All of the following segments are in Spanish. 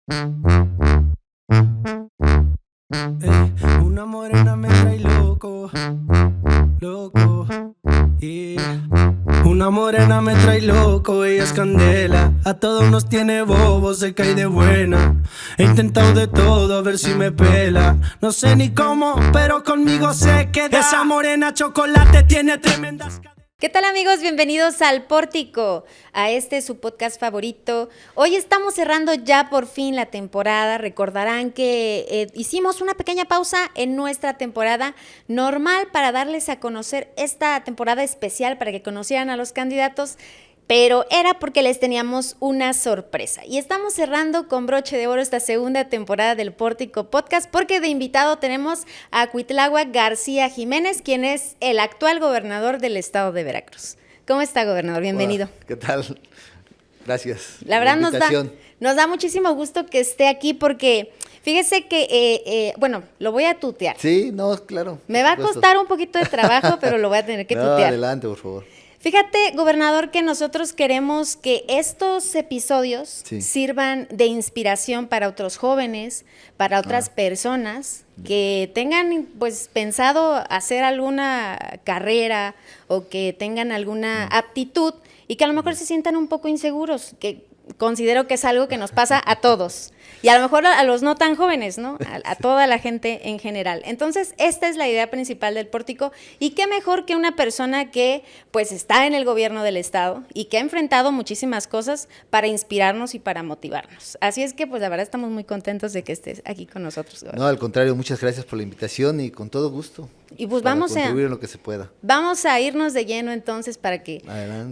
Una morena me trae loco, loco, yeah. Una morena me trae loco, ella es candela. A todos nos tiene bobos, se cae de buena. He intentado de todo a ver si me pela. No sé ni cómo, pero conmigo se queda. Esa morena chocolate tiene tremendas caderas. ¿Qué tal, amigos? Bienvenidos al Pórtico, a su podcast favorito. Hoy estamos cerrando ya por fin la temporada. Recordarán que hicimos una pequeña pausa en nuestra temporada normal para darles a conocer esta temporada especial para que conocieran a los candidatos, pero era porque les teníamos una sorpresa. Y estamos cerrando con broche de oro esta segunda temporada del Pórtico Podcast porque de invitado tenemos a Cuitláhuac García Jiménez, quien es el actual gobernador del estado de Veracruz. ¿Cómo está, gobernador? Bienvenido. Hola, ¿qué tal? Gracias. La verdad nos da muchísimo gusto que esté aquí porque fíjese que, bueno, lo voy a tutear. Sí, no, claro. Me va a costar un poquito de trabajo, pero lo voy a tener que tutear. Adelante, por favor. Fíjate, gobernador, que nosotros queremos que estos episodios sirvan de inspiración para otros jóvenes, para otras personas que tengan pues pensado hacer alguna carrera o que tengan alguna aptitud y que a lo mejor se sientan un poco inseguros, que considero que es algo que nos pasa a todos. Y a lo mejor a los no tan jóvenes, ¿no? A toda la gente en general. Entonces, esta es la idea principal del Pórtico. Y qué mejor que una persona que, pues, está en el gobierno del estado y que ha enfrentado muchísimas cosas para inspirarnos y para motivarnos. Así es que, pues, la verdad estamos muy contentos de que estés aquí con nosotros. No, al contrario, muchas gracias por la invitación y con todo gusto. Y pues para contribuir en lo que se pueda. Vamos a irnos de lleno entonces para que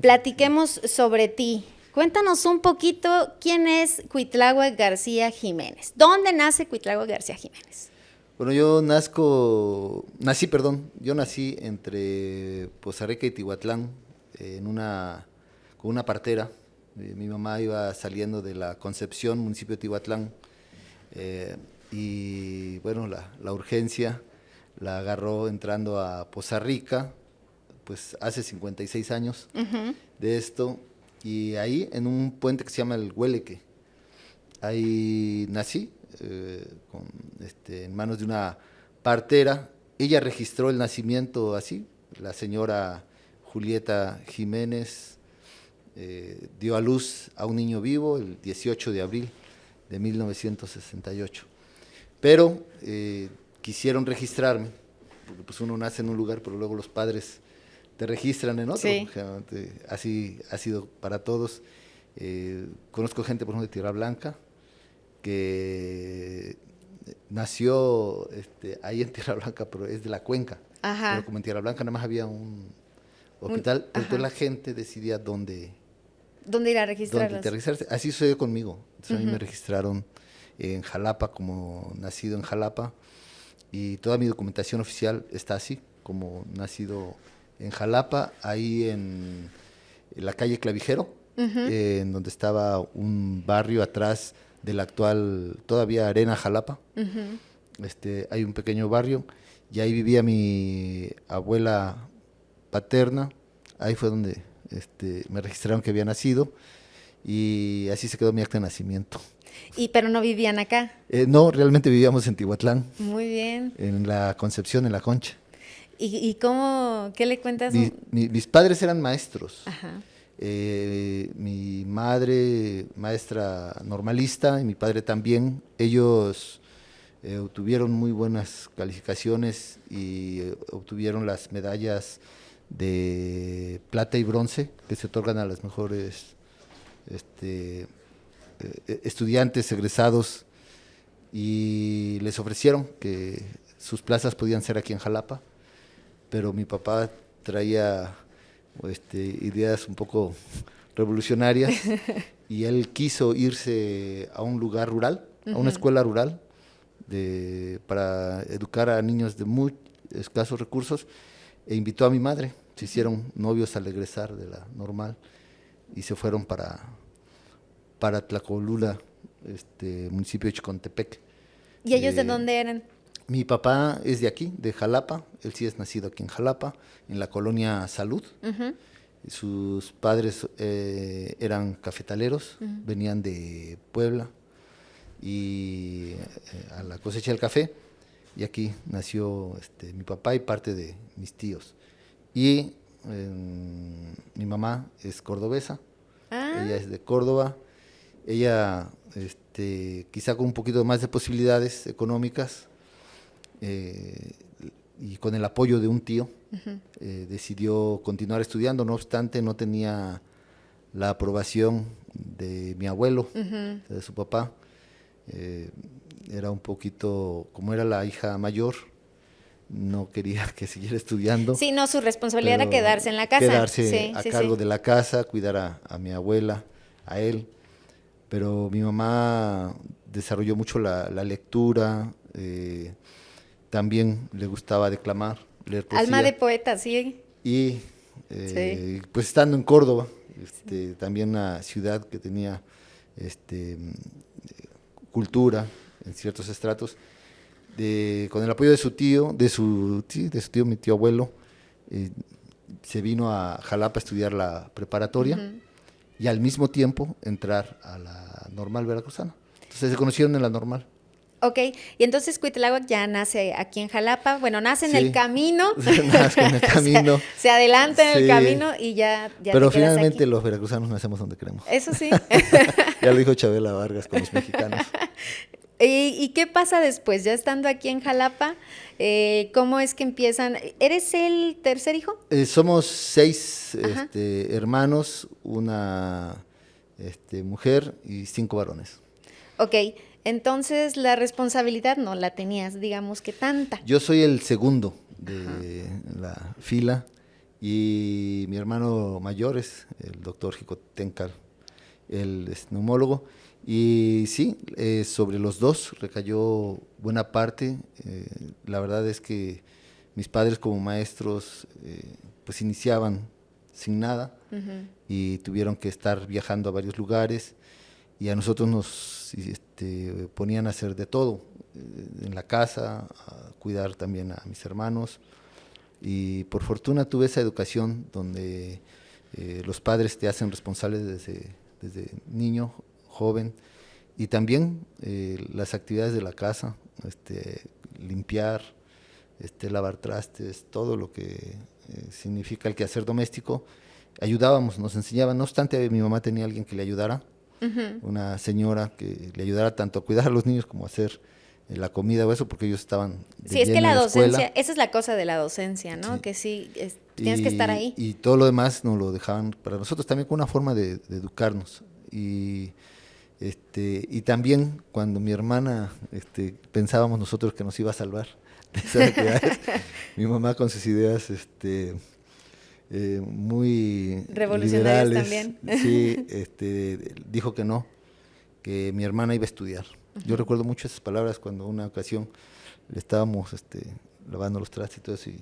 platiquemos sobre ti. Cuéntanos un poquito quién es Cuitláhuac García Jiménez. ¿Dónde nace Cuitláhuac García Jiménez? Bueno, yo nací entre Poza Rica y Tihuatlán, con una partera. Mi mamá iba saliendo de la Concepción, municipio de Tihuatlán, y bueno, la urgencia la agarró entrando a Poza Rica, pues hace 56 años de esto. Y ahí, en un puente que se llama el Hueleque, ahí nací, en manos de una partera. Ella registró el nacimiento así, la señora Julieta Jiménez dio a luz a un niño vivo el 18 de abril de 1968. Pero quisieron registrarme, porque pues uno nace en un lugar, pero luego los padres te registran en otro. Sí. Así ha sido para todos. Conozco gente, por ejemplo, de Tierra Blanca, que nació ahí en Tierra Blanca, pero es de la Cuenca. Ajá. Pero como en Tierra Blanca nada más había un hospital, entonces la gente decidía dónde ir a registrarlas. registrarse. Así sucedió conmigo. Entonces a mí me registraron en Jalapa, como nacido en Jalapa, y toda mi documentación oficial está así, como nacido en Jalapa, ahí en la calle Clavijero, en donde estaba un barrio atrás del actual, todavía Arena Jalapa. Hay un pequeño barrio, y ahí vivía mi abuela paterna. Ahí fue donde me registraron que había nacido, y así se quedó mi acta de nacimiento. Pero no vivían acá. No, realmente vivíamos en Tihuatlán. Muy bien. En la Concepción, en La Concha. ¿Y cómo, qué le cuentas? Mis padres eran maestros. Ajá. Mi madre, maestra normalista, y mi padre también. Ellos obtuvieron muy buenas calificaciones y obtuvieron las medallas de plata y bronce que se otorgan a los mejores estudiantes egresados, y les ofrecieron que sus plazas podían ser aquí en Jalapa, pero mi papá traía ideas un poco revolucionarias y él quiso irse a un lugar rural, a una escuela rural, para educar a niños de muy escasos recursos, e invitó a mi madre. Se hicieron novios al egresar de la normal y se fueron para Tlacolula, municipio de Chicontepec. ¿Y ellos de dónde eran? Mi papá es de aquí, de Jalapa. Él sí es nacido aquí en Jalapa, en la colonia Salud. Sus padres eran cafetaleros, venían de Puebla, y a la cosecha del café, y aquí nació mi papá y parte de mis tíos. Y mi mamá es cordobesa, ella es de Córdoba, ella quizá con un poquito más de posibilidades económicas, y con el apoyo de un tío, decidió continuar estudiando. No obstante, no tenía la aprobación de mi abuelo, de su papá. Era un poquito, como era la hija mayor, no quería que siguiera estudiando. Sí, no, su responsabilidad era quedarse en la casa. Quedarse a cargo de la casa, cuidar a mi abuela, a él. Pero mi mamá desarrolló mucho la lectura, también le gustaba declamar, leer poesía. Alma de poeta, sí. Y pues estando en Córdoba, también una ciudad que tenía cultura en ciertos estratos, con el apoyo de su tío, mi tío abuelo, se vino a Jalapa a estudiar la preparatoria y al mismo tiempo entrar a la Normal Veracruzana. Entonces se conocieron en la Normal. Ok, y entonces Cuitláhuac ya nace aquí en Jalapa, bueno, nace en el camino. Nace en el camino. Se adelanta en el camino y ya pero te quedas finalmente aquí. Los veracruzanos nacemos donde queremos. Eso sí. Ya lo dijo Chabela Vargas con los mexicanos. ¿Y qué pasa después? Ya estando aquí en Jalapa, ¿cómo es que empiezan? ¿Eres el tercer hijo? Somos 6 hermanos, una mujer y 5 varones. Ok, entonces la responsabilidad no la tenías, digamos que tanta. Yo soy el segundo de la fila y mi hermano mayor es el doctor Jicotencal, él es neumólogo. Y sí, sobre los dos recayó buena parte. La verdad es que mis padres como maestros pues iniciaban sin nada y tuvieron que estar viajando a varios lugares y a nosotros nos ponían a hacer de todo en la casa, a cuidar también a mis hermanos, y por fortuna tuve esa educación donde los padres te hacen responsables desde niño, joven, y también las actividades de la casa, limpiar, lavar trastes, todo lo que significa el quehacer doméstico, ayudábamos, nos enseñaban. No obstante, mi mamá tenía alguien que le ayudara, una señora que le ayudara tanto a cuidar a los niños como a hacer la comida o eso, porque ellos estaban sí, es que la docencia, esa es la cosa de la docencia, ¿no? Sí. Que sí, tienes que estar ahí. Y todo lo demás nos lo dejaban para nosotros también como una forma de educarnos. Y también cuando mi hermana, pensábamos nosotros que nos iba a salvar de esas actividades, mi mamá con sus ideas muy revolucionarias liberales, también. Sí, dijo que no, que mi hermana iba a estudiar. Yo recuerdo mucho esas palabras cuando una ocasión le estábamos lavando los trastes y todo eso, y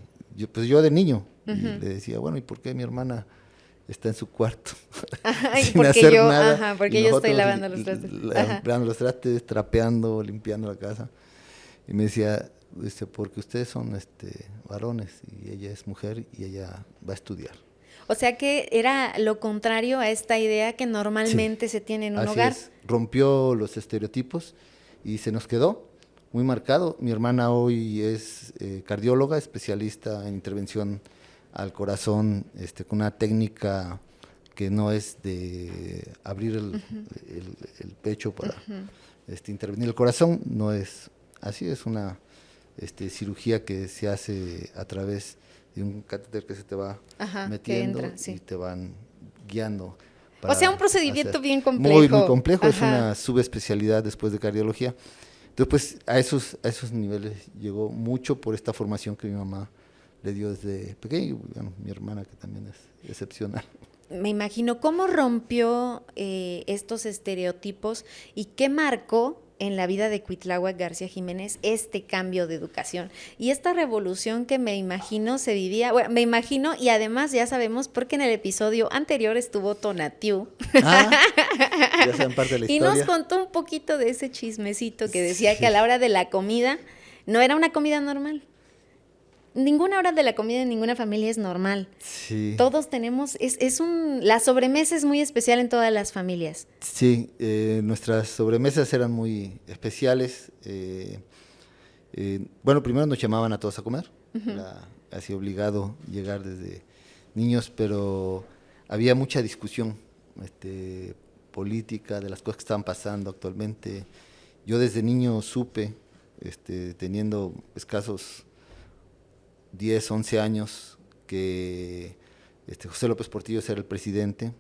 yo de niño, y le decía, bueno, ¿y por qué mi hermana está en su cuarto sin hacer nada? Porque yo estoy lavando los trastes. Lavando los trastes, trapeando, limpiando la casa. Y me decía, porque ustedes son varones y ella es mujer y ella va a estudiar. O sea que era lo contrario a esta idea que normalmente se tiene en un hogar. Así es. Rompió los estereotipos y se nos quedó muy marcado. Mi hermana hoy es cardióloga, especialista en intervención al corazón, con una técnica que no es de abrir el pecho para intervenir el corazón, no es así, es una cirugía que se hace a través de un catéter que se te va metiendo y te van guiando. O sea, un procedimiento bien complejo. Muy complejo, es una subespecialidad después de cardiología. Entonces, pues a esos niveles llegó mucho por esta formación que mi mamá le dio desde pequeño, y bueno, mi hermana que también es excepcional. Me imagino cómo rompió estos estereotipos y qué marcó en la vida de Cuitláhuac García Jiménez este cambio de educación y esta revolución que me imagino se vivía, bueno, me imagino, y además ya sabemos porque en el episodio anterior estuvo Tonatiuh. Ya saben parte de la historia. Y nos contó un poquito de ese chismecito que decía que a la hora de la comida no era una comida normal. ninguna hora de la comida en ninguna familia es normal. Sí. Todos tenemos, la sobremesa es muy especial en todas las familias. Sí, nuestras sobremesas eran muy especiales. Bueno, primero nos llamaban a todos a comer, así obligado llegar desde niños, pero había mucha discusión política de las cosas que estaban pasando actualmente. Yo desde niño supe, teniendo escasos 10, 11 años, que José López Portillo era el presidente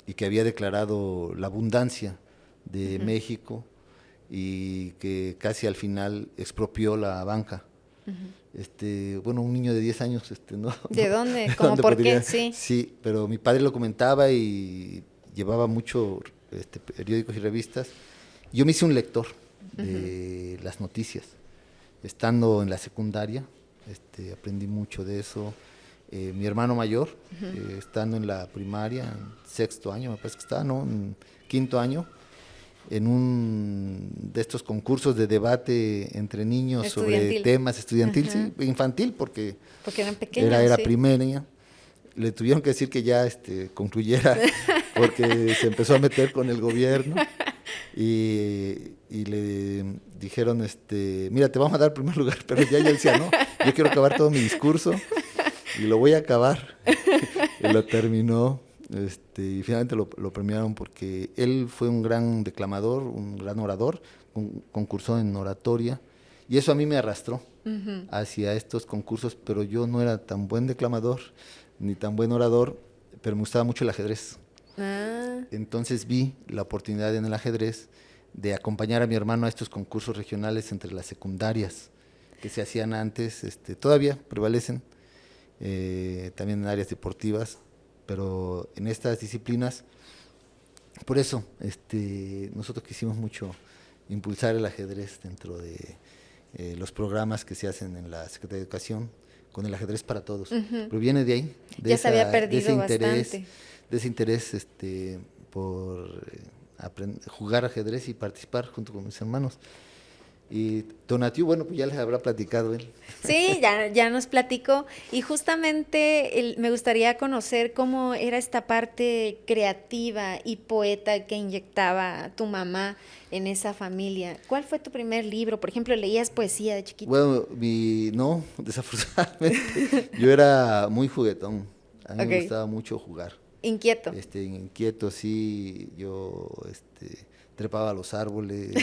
y que había declarado la abundancia de México y que casi al final expropió la banca. Bueno, un niño de 10 años, ¿no? ¿De dónde? ¿Cómo por qué? Sí. Sí, pero mi padre lo comentaba y llevaba mucho periódicos y revistas. Yo me hice un lector de las noticias. Estando en la secundaria, aprendí mucho de eso. Mi hermano mayor, estando en la primaria, en 6º año, me parece que estaba, ¿no? En 5º año, en un de estos concursos de debate entre niños sobre temas estudiantiles, sí, infantil, porque eran pequeños, era sí. primaria. Le tuvieron que decir que ya concluyera porque se empezó a meter con el gobierno y le dijeron, mira, te vamos a dar primer lugar, pero ya yo decía, no, yo quiero acabar todo mi discurso y lo voy a acabar. Y lo terminó, y finalmente lo premiaron porque él fue un gran declamador, un gran orador, concursó en oratoria y eso a mí me arrastró hacia estos concursos, pero yo no era tan buen declamador ni tan buen orador, pero me gustaba mucho el ajedrez. Entonces vi la oportunidad en el ajedrez de acompañar a mi hermano a estos concursos regionales entre las secundarias que se hacían antes, todavía prevalecen, también en áreas deportivas, pero en estas disciplinas, por eso nosotros quisimos mucho impulsar el ajedrez dentro de los programas que se hacen en la Secretaría de Educación, con el ajedrez para todos, pero viene de ahí, ya se había perdido bastante. De ese interés por jugar ajedrez y participar junto con mis hermanos. Y Tonatiuh, bueno, pues ya les habrá platicado él. Sí, ya nos platicó. Y justamente me gustaría conocer cómo era esta parte creativa y poeta que inyectaba tu mamá en esa familia. ¿Cuál fue tu primer libro? Por ejemplo, ¿leías poesía de chiquito? Bueno, no, desafortunadamente. Yo era muy juguetón. A mí me gustaba mucho jugar. Inquieto. Inquieto, sí. Yo trepaba a los árboles,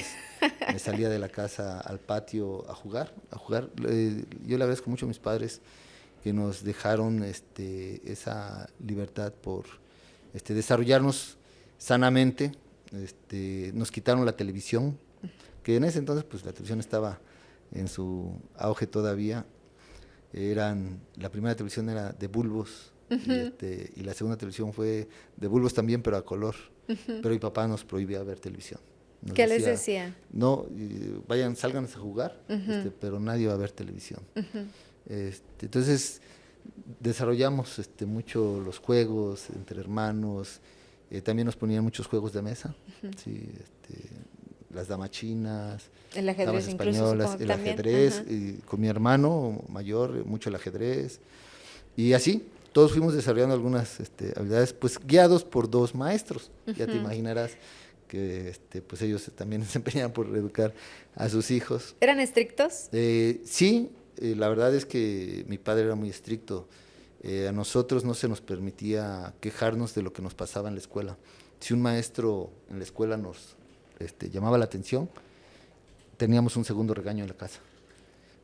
me salía de la casa al patio a jugar. Yo le agradezco mucho a mis padres que nos dejaron esa libertad por desarrollarnos sanamente. Nos quitaron la televisión, que en ese entonces pues la televisión estaba en su auge todavía. La primera televisión era de bulbos, y la segunda televisión fue de bulbos también, pero a color. Pero mi papá nos prohibía ver televisión. ¿Qué les decía? No, vayan, salgan a jugar, pero nadie va a ver televisión. Entonces desarrollamos mucho los juegos entre hermanos. También nos ponían muchos juegos de mesa, sí, las damachinas, el ajedrez, damas españolas, el ajedrez, y con mi hermano mayor, mucho el ajedrez, y así todos fuimos desarrollando algunas habilidades, pues guiados por 2 maestros, ya te imaginarás que pues ellos también se empeñaban por educar a sus hijos. ¿Eran estrictos? Sí, la verdad es que mi padre era muy estricto. A nosotros no se nos permitía quejarnos de lo que nos pasaba en la escuela. Si un maestro en la escuela nos llamaba la atención, teníamos un segundo regaño en la casa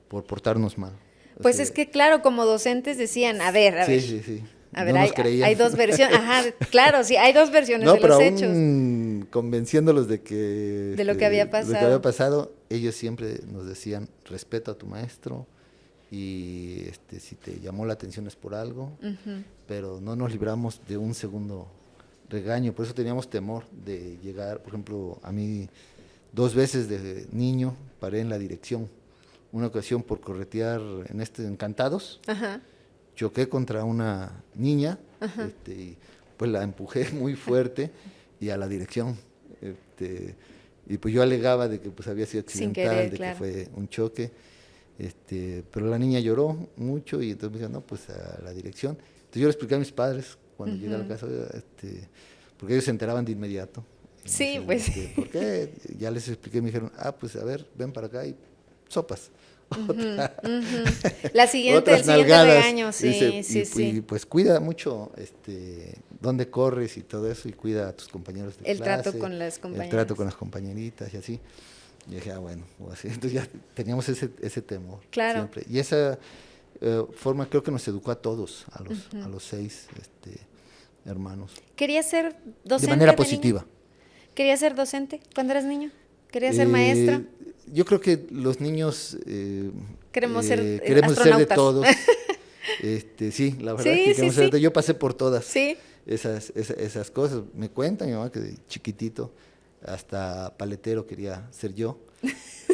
por portarnos mal. Pues es que claro, como docentes decían, a ver. Sí. A ver, hay 2 versiones, claro, sí, hay 2 versiones de los hechos. Convenciéndolos de que... de lo que había pasado. Ellos siempre nos decían, respeta a tu maestro, y si te llamó la atención es por algo, pero no nos libramos de un segundo regaño. Por eso teníamos temor de llegar, por ejemplo, a mí 2 veces de niño paré en la dirección. Una ocasión por corretear en Encantados, choqué contra una niña, y pues la empujé muy fuerte y a la dirección, y pues yo alegaba de que pues había sido accidental, querer, de claro. que fue un choque. Pero la niña lloró mucho y entonces me dijo, no, pues a la dirección. Entonces yo le expliqué a mis padres cuando llegué a la casa, porque ellos se enteraban de inmediato. Sí, decían, pues. ¿Por qué? Ya les expliqué y me dijeron, pues a ver, ven para acá y sopas. La siguiente, el siguiente regaño, sí. Y pues cuida mucho dónde corres y todo eso, y cuida a tus compañeros de clase. El trato con las compañeras. El trato con las compañeritas y así. Y dije, bueno, así. Entonces ya teníamos ese temor. Claro. Siempre. Y esa forma creo que nos educó a todos, a los 6 hermanos. ¿Querías ser docente? De manera positiva. Niño? ¿Querías ser docente cuando eras niño? ¿Querías ser maestro? Yo creo que los niños queremos ser de todos. Sí, la verdad que queremos ser de todos. Yo pasé por todas esas cosas. Me cuenta mi mamá que de chiquitito hasta paletero quería ser yo,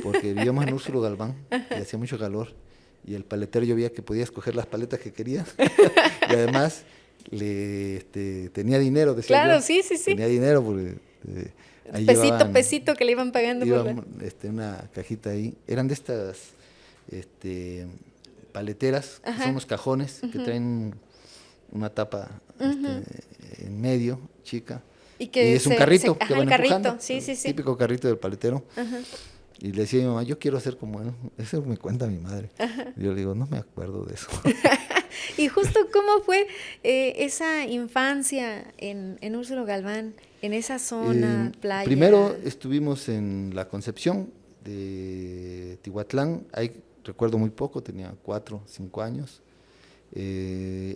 porque vivíamos en Úrsulo Galván y hacía mucho calor, y el paletero yo veía que podía escoger las paletas que quería y además tenía dinero, decía claro, yo. Sí. Tenía dinero porque pesito que le iban pagando por una cajita ahí. Eran de estas paleteras, que son unos cajones que traen una tapa en medio, chica. Y es un carrito que van empujando. Típico carrito del paletero. Y le decía a mi mamá, yo quiero ser como él. Eso me cuenta mi madre. Y yo le digo, no me acuerdo de eso. Y justo cómo fue esa infancia en Úrsulo Galván, en esa zona, playa. Primero estuvimos en la Concepción de Tihuatlán. Ahí recuerdo muy poco, tenía 4, 5 años.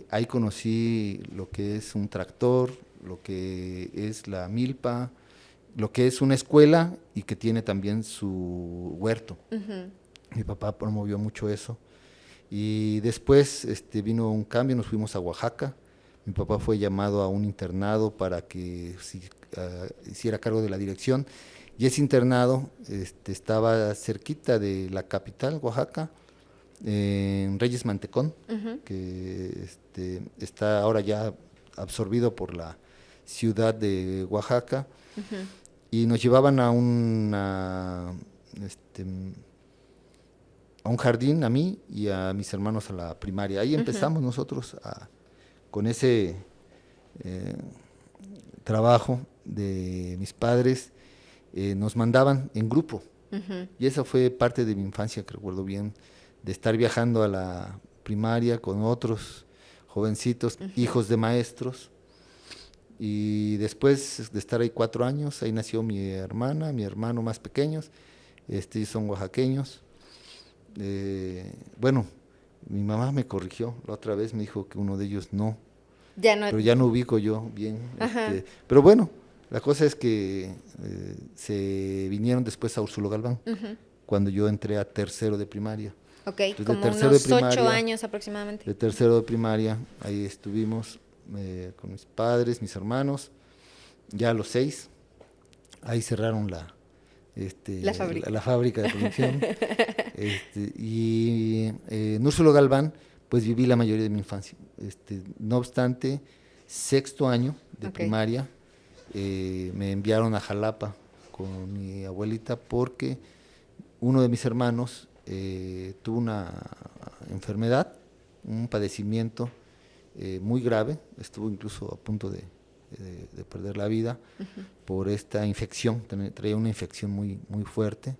Ahí conocí lo que es un tractor, lo que es la milpa, lo que es una escuela y que tiene también su huerto. Mi papá promovió mucho eso. Y después vino un cambio, nos fuimos a Oaxaca. Mi papá fue llamado a un internado para que hiciera cargo de la dirección. Y ese internado estaba cerquita de la capital, Oaxaca, en Reyes Mantecón, que está ahora ya absorbido por la ciudad de Oaxaca. Y nos llevaban a un jardín, a mí y a mis hermanos a la primaria. Ahí empezamos nosotros con ese trabajo de mis padres. Nos mandaban en grupo. Y esa fue parte de mi infancia, que recuerdo bien, de estar viajando a la primaria con otros jovencitos, hijos de maestros. Y después de estar ahí 4 años, ahí nació mi hermana, mi hermano más pequeños, ellos son oaxaqueños. Bueno, mi mamá me corrigió la otra vez, me dijo que uno de ellos no, pero ya no ubico yo bien. Pero bueno, la cosa es que se vinieron después a Úrsulo Galván, cuando yo entré a 3º de primaria. Ok, entonces, como unos 8 años aproximadamente. De 3º de primaria, ahí estuvimos con mis padres, mis hermanos. Ya a los 6, ahí cerraron la fábrica de producción. Y en Úrsulo Galván, pues viví la mayoría de mi infancia. No obstante, 6º año de primaria, me enviaron a Jalapa con mi abuelita porque uno de mis hermanos tuvo una enfermedad, un padecimiento muy grave, estuvo incluso a punto de perder la vida por esta infección, traía una infección muy, muy fuerte,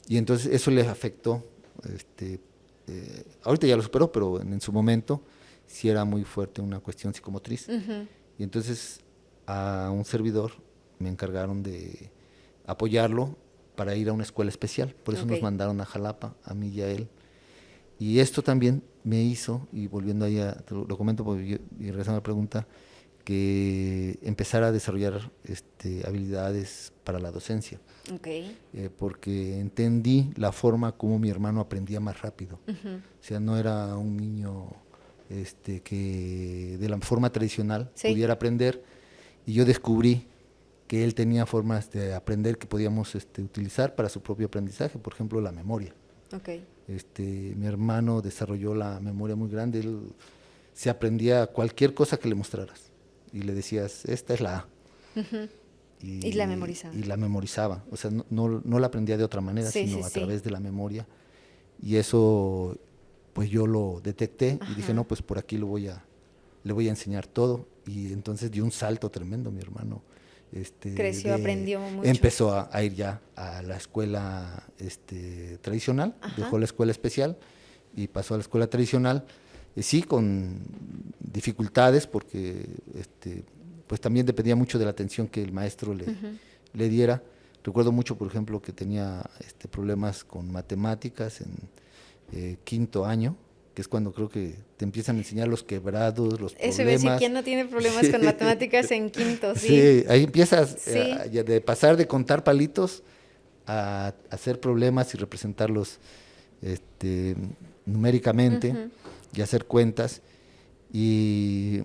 y entonces eso le afectó. Ahorita ya lo superó, pero en su momento sí era muy fuerte, una cuestión psicomotriz. Y entonces a un servidor me encargaron de apoyarlo para ir a una escuela especial, por eso nos mandaron a Jalapa, a mí y a él. Y esto también me hizo, y volviendo ahí lo comento y regresando a la pregunta, que empezar a desarrollar habilidades para la docencia. Porque entendí la forma como mi hermano aprendía más rápido. O sea, no era un niño que de la forma tradicional pudiera aprender, y yo descubrí que él tenía formas de aprender que podíamos utilizar para su propio aprendizaje, por ejemplo, la memoria. Mi hermano desarrolló la memoria muy grande, él se aprendía cualquier cosa que le mostraras y le decías, esta es la A. Y la memorizaba. Y la memorizaba, o sea, no la aprendía de otra manera, sino a través de la memoria. y eso pues yo lo detecté. Ajá. Y dije, no, pues por aquí le voy a enseñar todo. Y entonces dio un salto tremendo mi hermano. Creció, aprendió mucho. Empezó a ir ya a la escuela tradicional, Ajá. dejó la escuela especial y pasó a la escuela tradicional, sí, con dificultades, porque pues también dependía mucho de la atención que el maestro le diera. Recuerdo mucho, por ejemplo, que tenía problemas con matemáticas en quinto año, que es cuando creo que te empiezan a enseñar los quebrados, los problemas. Eso iba a decir, ¿quién no tiene problemas con matemáticas en quinto? Sí, sí, ahí empiezas sí. De pasar de contar palitos a hacer problemas y representarlos numéricamente, uh-huh, y hacer cuentas. Y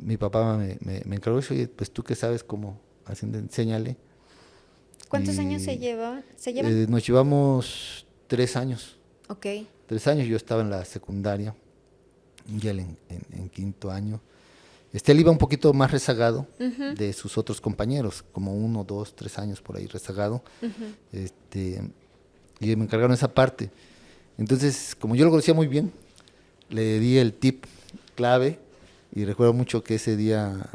mi papá me encargó eso, oye, pues tú que sabes cómo, haciendo, enséñale. ¿Cuántos años se llevan? Nos llevamos 3 años. Ok. 3 años, yo estaba en la secundaria, y él en quinto año. Él iba un poquito más rezagado, uh-huh, de sus otros compañeros, como 1, 2, 3 años por ahí rezagado, uh-huh, y me encargaron esa parte. Entonces, como yo lo conocía muy bien, le di el tip clave, y recuerdo mucho que ese día,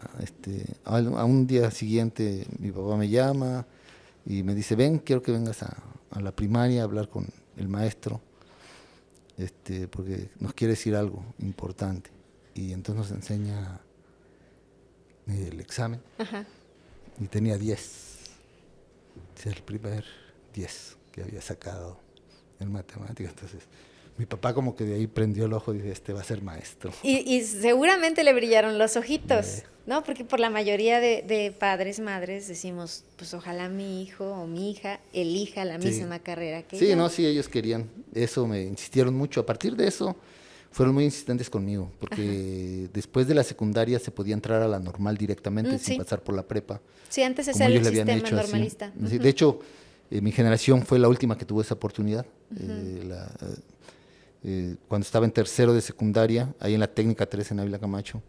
a un día siguiente, mi papá me llama y me dice, ven, quiero que vengas a la primaria a hablar con el maestro, porque nos quiere decir algo importante. Y entonces nos enseña el examen. Ajá. Y tenía 10. El primer 10 que había sacado en matemáticas. Entonces, mi papá como que de ahí prendió el ojo y dice, va a ser maestro. Y seguramente le brillaron los ojitos, ¿no? Porque por la mayoría de padres, madres, decimos, pues ojalá mi hijo o mi hija elija la misma carrera que yo. Sí, no, sí, ellos querían. Eso me insistieron mucho. A partir de eso, fueron muy insistentes conmigo, porque después de la secundaria se podía entrar a la normal directamente, sin pasar por la prepa. Sí, antes ese era el sistema normalista. Uh-huh. De hecho, mi generación fue la última que tuvo esa oportunidad. Uh-huh. Cuando estaba en tercero de secundaria, ahí en la Técnica 3 en Ávila Camacho,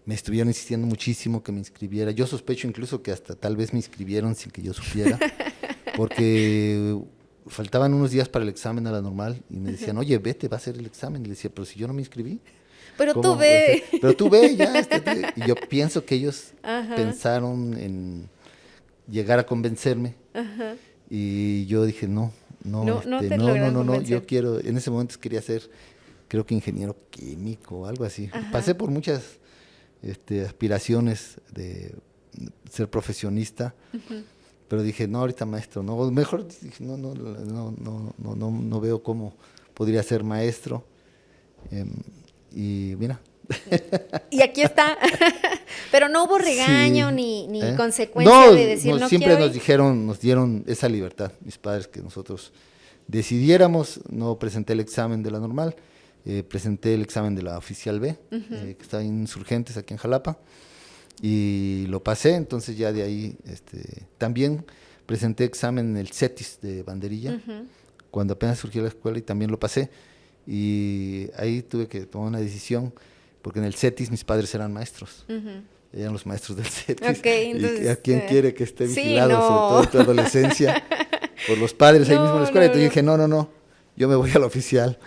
me estuvieron insistiendo muchísimo que me inscribiera. Yo sospecho incluso que hasta tal vez me inscribieron sin que yo supiera, porque faltaban unos días para el examen a la normal y me decían, oye, vete, va a hacer el examen. Y le decía, pero si yo no me inscribí. Pero tú ve. Pero tú ve, ya. Y yo pienso que ellos pensaron en llegar a convencerme. Ajá. Y yo dije, no, yo quiero, en ese momento quería ser, creo que ingeniero químico o algo así. Ajá. Pasé por muchas aspiraciones de ser profesionista, uh-huh, pero dije, no, ahorita maestro, no, mejor dije, no veo cómo podría ser maestro. Y mira. Y aquí está. Pero no hubo regaño, sí, ni consecuencia de decir no siempre quiero. Nos dieron esa libertad, mis padres, que nosotros decidiéramos. No presenté el examen de la normal, presenté el examen de la oficial B, uh-huh, que está en Insurgentes, aquí en Jalapa, y lo pasé. Entonces ya de ahí también presenté examen en el CETIS de Banderilla, uh-huh, cuando apenas surgió la escuela, y también lo pasé. Y ahí tuve que tomar una decisión, porque en el CETIS mis padres eran maestros. Uh-huh. Eran los maestros del CETIS. Okay, entonces, ¿y a quién quiere que esté vigilado, sobre todo en tu adolescencia, por los padres ahí mismo en la escuela? Entonces dije, no, yo me voy a la oficial.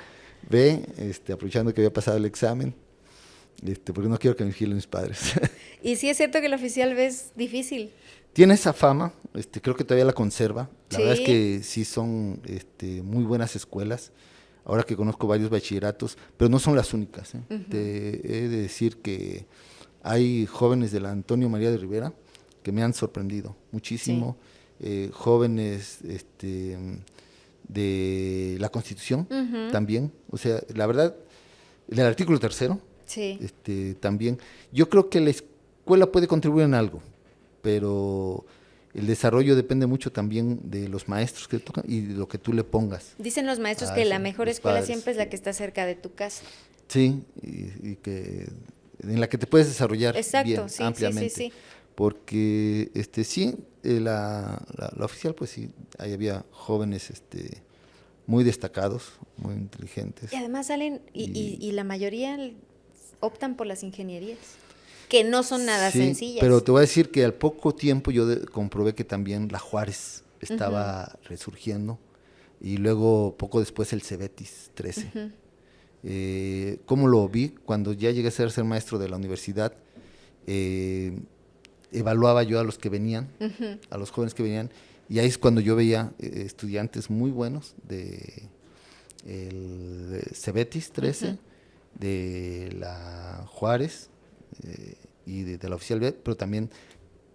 Ve, aprovechando que había pasado el examen, porque no quiero que me vigilen mis padres. Y sí es cierto que el oficial B es difícil. Tiene esa fama, creo que todavía la conserva. La verdad es que sí son muy buenas escuelas. Ahora que conozco varios bachilleratos, pero no son las únicas. Uh-huh. Te he de decir que hay jóvenes de la Antonio María de Rivera que me han sorprendido muchísimo. Sí. Jóvenes de la Constitución, uh-huh, también. O sea, la verdad, del artículo 3º, sí, también. Yo creo que la escuela puede contribuir en algo, pero el desarrollo depende mucho también de los maestros que tocan y de lo que tú le pongas. Dicen los maestros que la mejor escuela padres, siempre es la que está cerca de tu casa. Sí, y que en la que te puedes desarrollar. Exacto, bien, sí, ampliamente. Sí. Porque la oficial, pues sí, ahí había jóvenes muy destacados, muy inteligentes. Y además salen, y la mayoría optan por las ingenierías, que no son nada sencillas. Pero te voy a decir que al poco tiempo yo comprobé que también la Juárez estaba, uh-huh, resurgiendo. y luego poco después el Cebetis 13. ¿Cómo lo vi? Cuando ya llegué a ser maestro de la universidad, evaluaba yo a los que venían, a los jóvenes que venían, y ahí es cuando yo veía estudiantes muy buenos de el Cebetis 13, de la Juárez y de la Oficial B, pero también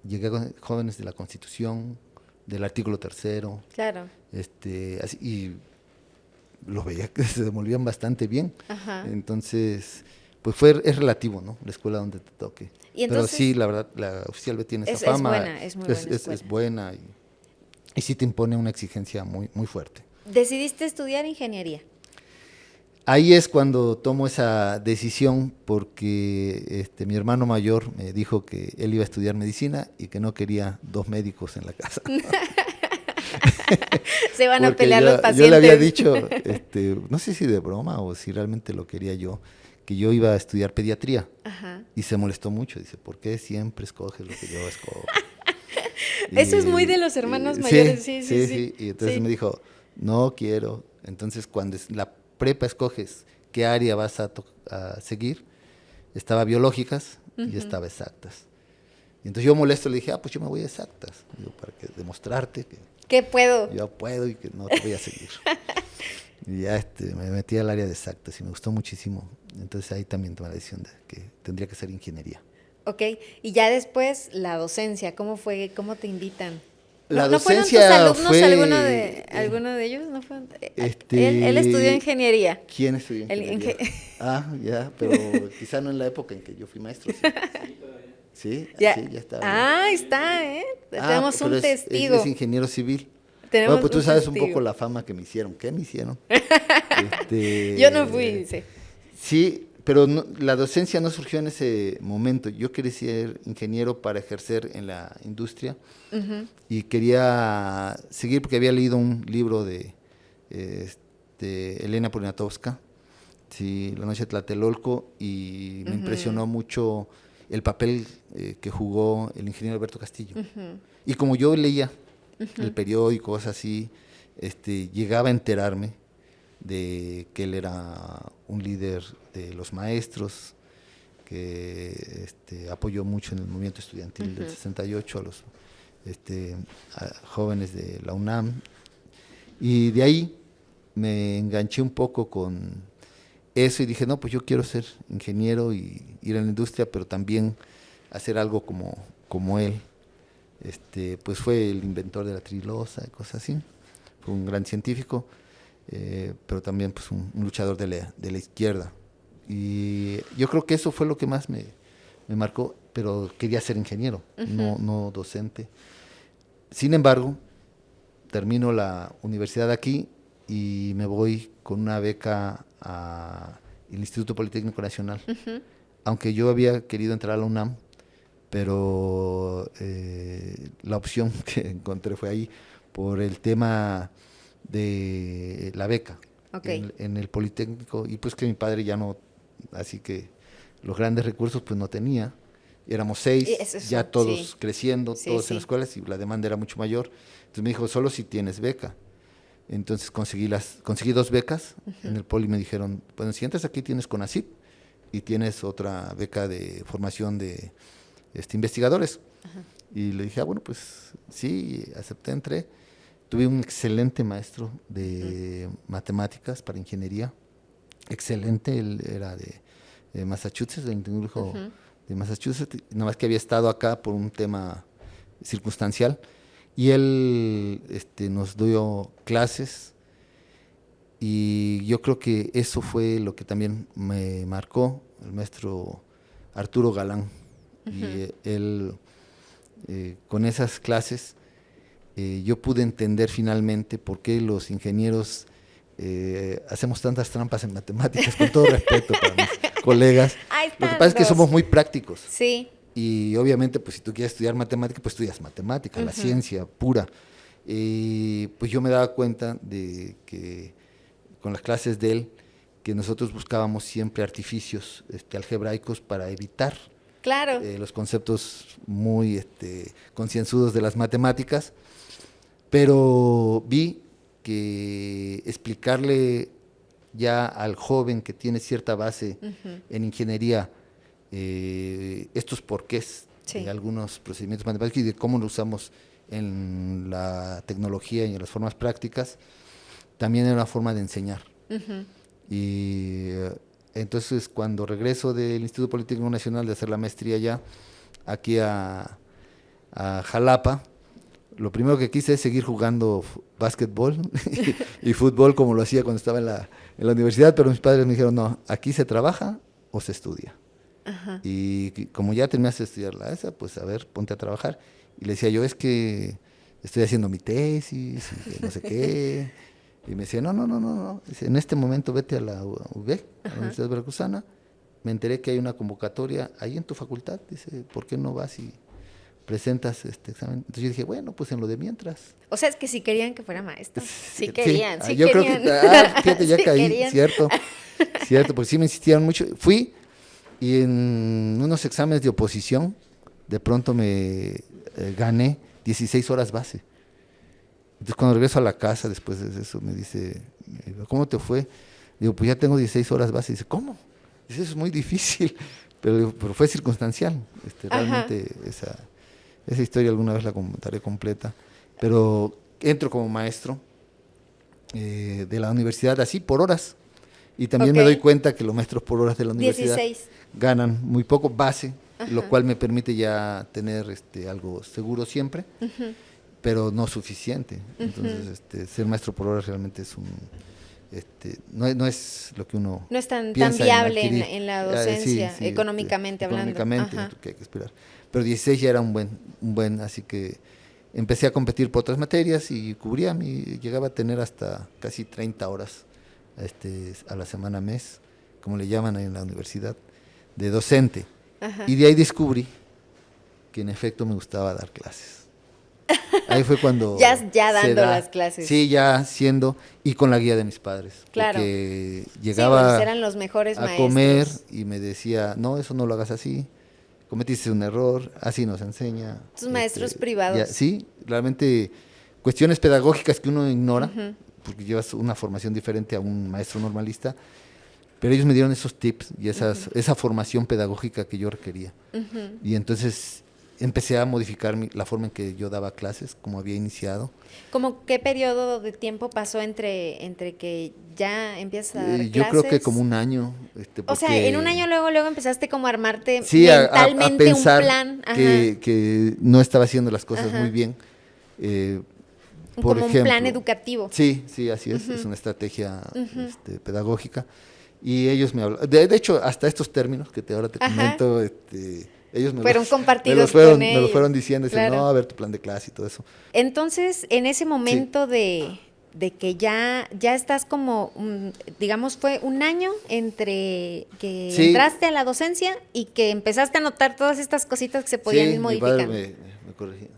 llegué con jóvenes de la Constitución, del artículo 3º. Claro. Así, y los veía que se desenvolvían bastante bien. Entonces, pues es relativo, ¿no? La escuela donde te toque. Pero sí, la verdad, la Oficial B tiene esa fama. Es muy buena. Es buena y sí te impone una exigencia muy, muy fuerte. ¿Decidiste estudiar ingeniería? Ahí es cuando tomo esa decisión porque mi hermano mayor me dijo que él iba a estudiar medicina y que no quería 2 médicos en la casa. Se van a pelear los pacientes. Yo le había dicho, no sé si de broma o si realmente lo quería yo, que yo iba a estudiar pediatría. Y se molestó mucho. Dice, ¿por qué siempre escoges lo que yo escojo? Eso es muy de los hermanos mayores. Sí. Y entonces me dijo, no quiero. Entonces cuando la prepa escoges qué área vas a seguir, estaba biológicas y estaba exactas. Y entonces yo molesto le dije, pues yo me voy a exactas, digo, para demostrarte que puedo. Yo puedo y que no te voy a seguir. Y ya me metí al área de exactas y me gustó muchísimo. Entonces ahí también tomé la decisión de que tendría que ser ingeniería. Ok, y ya después la docencia, ¿cómo fue? ¿Cómo te invitan? La ¿No fueron tus docencia alumnos fue, alguno de ellos? ¿No fue? Él estudió ingeniería. ¿Quién estudió ingeniería? Ya, pero quizá no en la época en que yo fui maestro. Sí, ya está. Ahí está, tenemos un testigo. Es ingeniero civil. Tenemos pues tú sabes un poco la fama que me hicieron. ¿Qué me hicieron? Yo no fui, dice. Sí, pero la docencia no surgió en ese momento. Yo quería ser ingeniero para ejercer en la industria y quería seguir porque había leído un libro de Elena Poniatowska, sí, La noche de Tlatelolco, y me impresionó mucho el papel que jugó el ingeniero Alberto Castillo. Y como yo leía el periódico, cosas así, llegaba a enterarme de que él era un líder de los maestros, que apoyó mucho en el movimiento estudiantil del 68 a los a jóvenes de la UNAM. Y de ahí me enganché un poco con eso y dije, no, pues yo quiero ser ingeniero y ir a la industria, pero también hacer algo como él. Pues fue el inventor de la trilosa y cosas así. Fue un gran científico, pero también pues un luchador de la izquierda. Y yo creo que eso fue lo que más me marcó, pero quería ser ingeniero, no docente. Sin embargo, termino la universidad aquí y me voy con una beca al Instituto Politécnico Nacional. Aunque yo había querido entrar a la UNAM, pero la opción que encontré fue ahí por el tema de la beca en el Politécnico, y pues que mi padre ya no, así que los grandes recursos pues no tenía, éramos 6, ya todos creciendo, todos en las escuelas, y la demanda era mucho mayor. Entonces me dijo, solo si tienes beca. Entonces conseguí 2 becas en el Poli. Me dijeron, bueno, si entras aquí tienes CONACYT y tienes otra beca de formación de investigadores. Y le dije, bueno, pues sí, acepté, entré. Tuve un excelente maestro de matemáticas para ingeniería, excelente. Él era de Massachusetts, del Tecnológico de Massachusetts, nada más que había estado acá por un tema circunstancial. Y él nos dio clases, y yo creo que eso fue lo que también me marcó, el maestro Arturo Galán. Y él, con esas clases, yo pude entender finalmente por qué los ingenieros hacemos tantas trampas en matemáticas, con todo respeto para mis colegas. Lo que pasa es que somos muy prácticos. Sí. Y obviamente, pues si tú quieres estudiar matemática, pues estudias matemática, la ciencia pura. Pues yo me daba cuenta de que con las clases de él, que nosotros buscábamos siempre artificios algebraicos para evitar los conceptos muy concienzudos de las matemáticas, pero vi que explicarle ya al joven que tiene cierta base en ingeniería estos porqués de algunos procedimientos matemáticos y de cómo lo usamos en la tecnología y en las formas prácticas, también era una forma de enseñar. Y entonces cuando regreso del Instituto Politécnico Nacional de hacer la maestría ya aquí a Jalapa, lo primero que quise es seguir jugando básquetbol y fútbol como lo hacía cuando estaba en la universidad, pero mis padres me dijeron, no, aquí se trabaja o se estudia. Y como ya terminaste de estudiar la ESA, pues a ver, ponte a trabajar. Y le decía yo, es que estoy haciendo mi tesis, y no sé qué. Y me decía, no. Dice, en este momento vete a la UVEC, a la Universidad Veracruzana. Me enteré que hay una convocatoria ahí en tu facultad. Dice, ¿por qué no vas y presentas este examen? Entonces yo dije, bueno, pues en lo de mientras. O sea, es que sí querían que fuera maestro. Sí yo querían. creo que, fíjate, ya sí caí, querían. Cierto, porque sí me insistieron mucho. Fui y en unos exámenes de oposición, de pronto me gané 16 horas base. Entonces cuando regreso a la casa después de eso me dice, ¿cómo te fue? Digo, pues ya tengo 16 horas base. Dice, ¿cómo? Dice, eso es muy difícil, pero fue circunstancial. Realmente esa historia alguna vez la contaré completa. Pero entro como maestro de la universidad así por horas. Y también me doy cuenta que los maestros por horas de la universidad 16. Ganan muy poco base, lo cual me permite ya tener algo seguro siempre, pero no suficiente. Entonces, ser maestro por horas realmente es no es lo que uno no es tan viable en la docencia, sí, económicamente hablando. Económicamente, que hay que esperar. Pero 16 ya era un buen, así que empecé a competir por otras materias y llegaba a tener hasta casi 30 horas a la semana, mes, como le llaman ahí en la universidad, de docente. Y de ahí descubrí que en efecto me gustaba dar clases. Ahí fue cuando ya dando las clases. Sí, ya siendo, y con la guía de mis padres. Claro. Porque llegaba pues eran los mejores a comer y me decía, no, eso no lo hagas así, cometiste un error, así nos enseña. Tus maestros privados. Sí, realmente cuestiones pedagógicas que uno ignora, porque llevas una formación diferente a un maestro normalista, pero ellos me dieron esos tips y esa formación pedagógica que yo requería. Y entonces empecé a modificar la forma en que yo daba clases, como había iniciado. ¿Cómo qué periodo de tiempo pasó entre que ya empiezas a dar yo clases? Creo que como un año. O sea, en un año luego empezaste como a armarte mentalmente a pensar un plan. Que no estaba haciendo las cosas muy bien. Por ejemplo, un plan educativo. Sí, así es. Es una estrategia pedagógica. Y ellos me hablaron. De hecho, hasta estos términos que ahora te comento, ellos fueron compartidos con ellos. Me lo fueron diciendo, claro. Dicen, no, a ver tu plan de clase y todo eso. Entonces, en ese momento de que ya estás como, digamos, fue un año entre que entraste a la docencia y que empezaste a notar todas estas cositas que se podían ir modificando. Mi padre me corregía.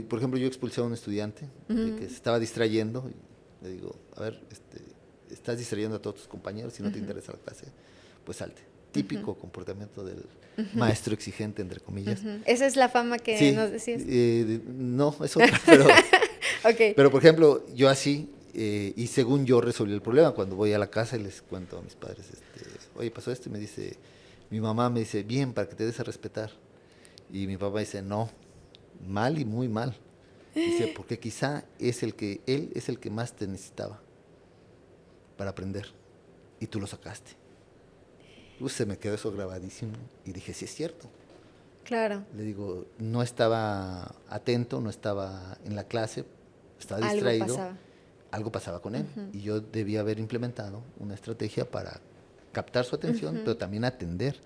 Por ejemplo, yo expulsé a un estudiante que se estaba distrayendo. Y le digo, a ver, estás distrayendo a todos tus compañeros, si no te interesa la clase, pues salte. Típico comportamiento del maestro exigente, entre comillas. Esa es la fama que nos decías. No, es otra, pero, pero por ejemplo, yo así, y según yo resolví el problema, cuando voy a la casa y les cuento a mis padres, oye, pasó esto, y mi mamá me dice, bien, para que te des a respetar. Y mi papá dice, no, mal y muy mal. Dice, porque quizá él es el que más te necesitaba para aprender, y tú lo sacaste. Se me quedó eso grabadísimo y dije, sí es cierto. Claro. Le digo, no estaba atento, no estaba en la clase, estaba distraído. Algo pasaba con él. Y yo debía haber implementado una estrategia para captar su atención, pero también atender.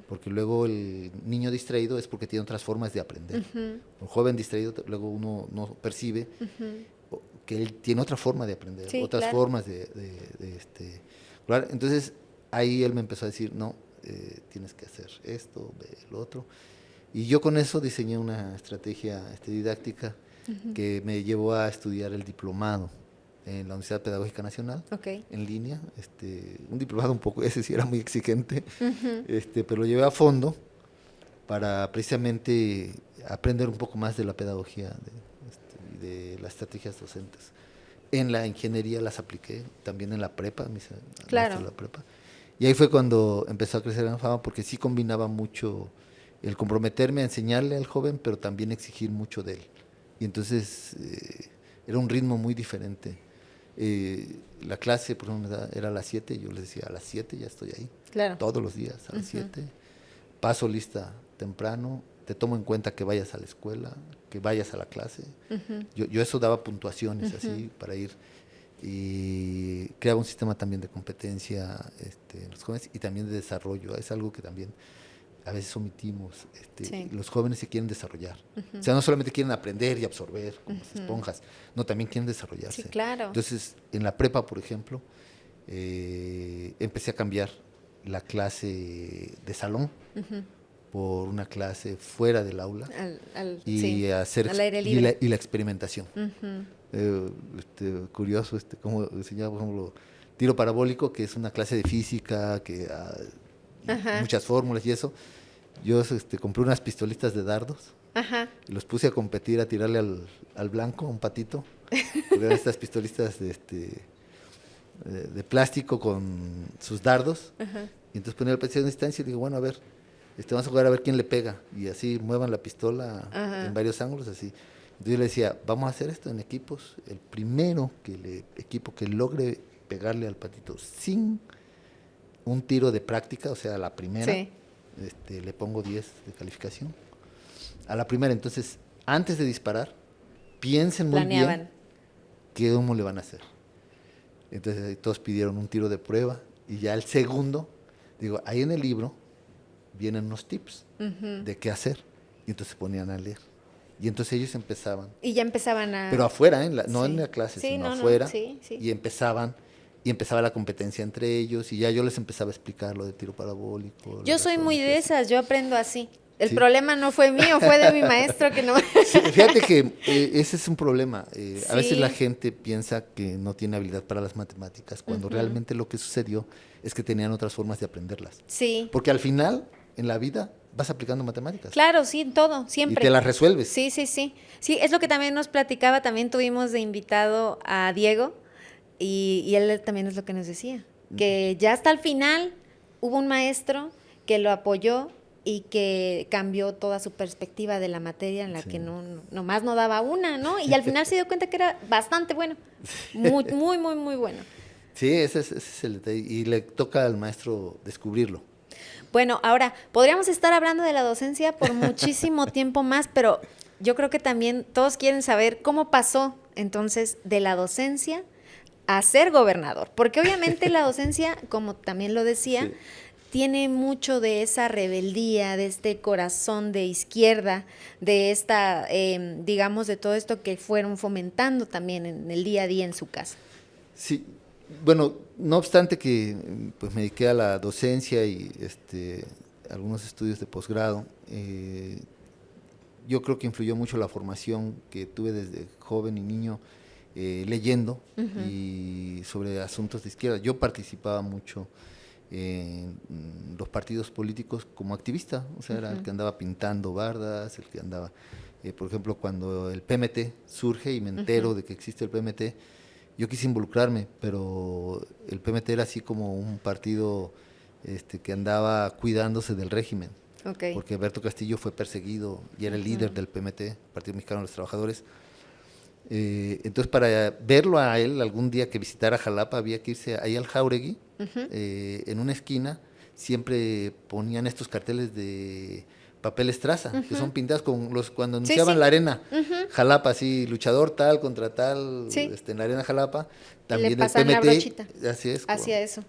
Porque luego el niño distraído es porque tiene otras formas de aprender. Un joven distraído, luego uno no percibe que él tiene otra forma de aprender, otras formas de entonces, ahí él me empezó a decir, no, tienes que hacer esto, lo otro. Y yo con eso diseñé una estrategia didáctica que me llevó a estudiar el diplomado en la Universidad Pedagógica Nacional, en línea. Un diplomado un poco, ese sí era muy exigente, pero lo llevé a fondo para precisamente aprender un poco más de la pedagogía de las estrategias docentes. En la ingeniería las apliqué, también en la prepa, claro. en la prepa. Y ahí fue cuando empezó a crecer la fama, porque sí combinaba mucho el comprometerme a enseñarle al joven, pero también exigir mucho de él. Y entonces era un ritmo muy diferente. La clase, por ejemplo, era a las 7, yo les decía, a las 7 ya estoy ahí. Claro. Todos los días, a las 7. Paso lista temprano, te tomo en cuenta que vayas a la escuela, que vayas a la clase. Yo eso daba puntuaciones así para ir, y creaba un sistema también de competencia en los jóvenes y también de desarrollo. Es algo que también a veces omitimos. Sí. Los jóvenes se quieren desarrollar. O sea, no solamente quieren aprender y absorber como esponjas, no, también quieren desarrollarse. Sí, claro. Entonces, en la prepa, por ejemplo, empecé a cambiar la clase de salón por una clase fuera del aula y hacer al aire libre. y la experimentación. Curioso, como enseñaba, por ejemplo, tiro parabólico, que es una clase de física, que muchas fórmulas y eso. Yo compré unas pistolitas de dardos y los puse a competir, a tirarle al blanco, a un patito. Eran estas pistolitas de plástico con sus dardos. Y entonces ponía el patito en distancia y digo, bueno, a ver, vamos a jugar a ver quién le pega. Y así muevan la pistola en varios ángulos, así. Entonces yo le decía, vamos a hacer esto en equipos. El primero equipo que logre pegarle al patito sin un tiro de práctica, o sea, a la primera, le pongo 10 de calificación. A la primera, entonces, antes de disparar, piensen muy bien cómo le van a hacer. Entonces todos pidieron un tiro de prueba y ya el segundo, digo, ahí en el libro vienen unos tips de qué hacer. Y entonces se ponían a leer. Y entonces ellos empezaban. Y ya empezaban a... Pero afuera, no en la clase, sino afuera. Sí. Y empezaba la competencia entre ellos y ya yo les empezaba a explicar lo de tiro parabólico. Yo soy muy de esas, yo aprendo así. El problema no fue mío, fue de mi maestro que no... Sí, fíjate que ese es un problema. A veces la gente piensa que no tiene habilidad para las matemáticas, cuando realmente lo que sucedió es que tenían otras formas de aprenderlas. Sí. Porque al final, en la vida, vas aplicando matemáticas. Claro, sí, todo, siempre. Y te las resuelves. Sí. Sí, es lo que también nos platicaba, también tuvimos de invitado a Diego, y él también es lo que nos decía, que ya hasta el final hubo un maestro que lo apoyó y que cambió toda su perspectiva de la materia en la que nomás no daba una, ¿no? Y al final se dio cuenta que era bastante bueno, muy bueno. Sí, ese es el detalle, y le toca al maestro descubrirlo. Bueno, ahora, podríamos estar hablando de la docencia por muchísimo tiempo más, pero yo creo que también todos quieren saber cómo pasó entonces de la docencia a ser gobernador, porque obviamente la docencia, como también lo decía, tiene mucho de esa rebeldía, de este corazón de izquierda, de esta, digamos, de todo esto que fueron fomentando también en el día a día en su casa. Sí, bueno, no obstante que pues me dediqué a la docencia y algunos estudios de posgrado, yo creo que influyó mucho la formación que tuve desde joven y niño, leyendo y sobre asuntos de izquierda. Yo participaba mucho en los partidos políticos como activista, o sea, era el que andaba pintando bardas, el que andaba, por ejemplo, cuando el PMT surge y me entero de que existe el PMT, yo quise involucrarme, pero el PMT era así como un partido que andaba cuidándose del régimen, porque Alberto Castillo fue perseguido y era el líder del PMT, Partido Mexicano de los Trabajadores. Entonces, para verlo a él algún día que visitara Jalapa, había que irse ahí al Jáuregui. En una esquina siempre ponían estos carteles de papel estraza, que son pintados con cuando anunciaban la arena, Jalapa, así, luchador tal contra tal, en la arena Jalapa, también el PMT, así es. Hacia eso.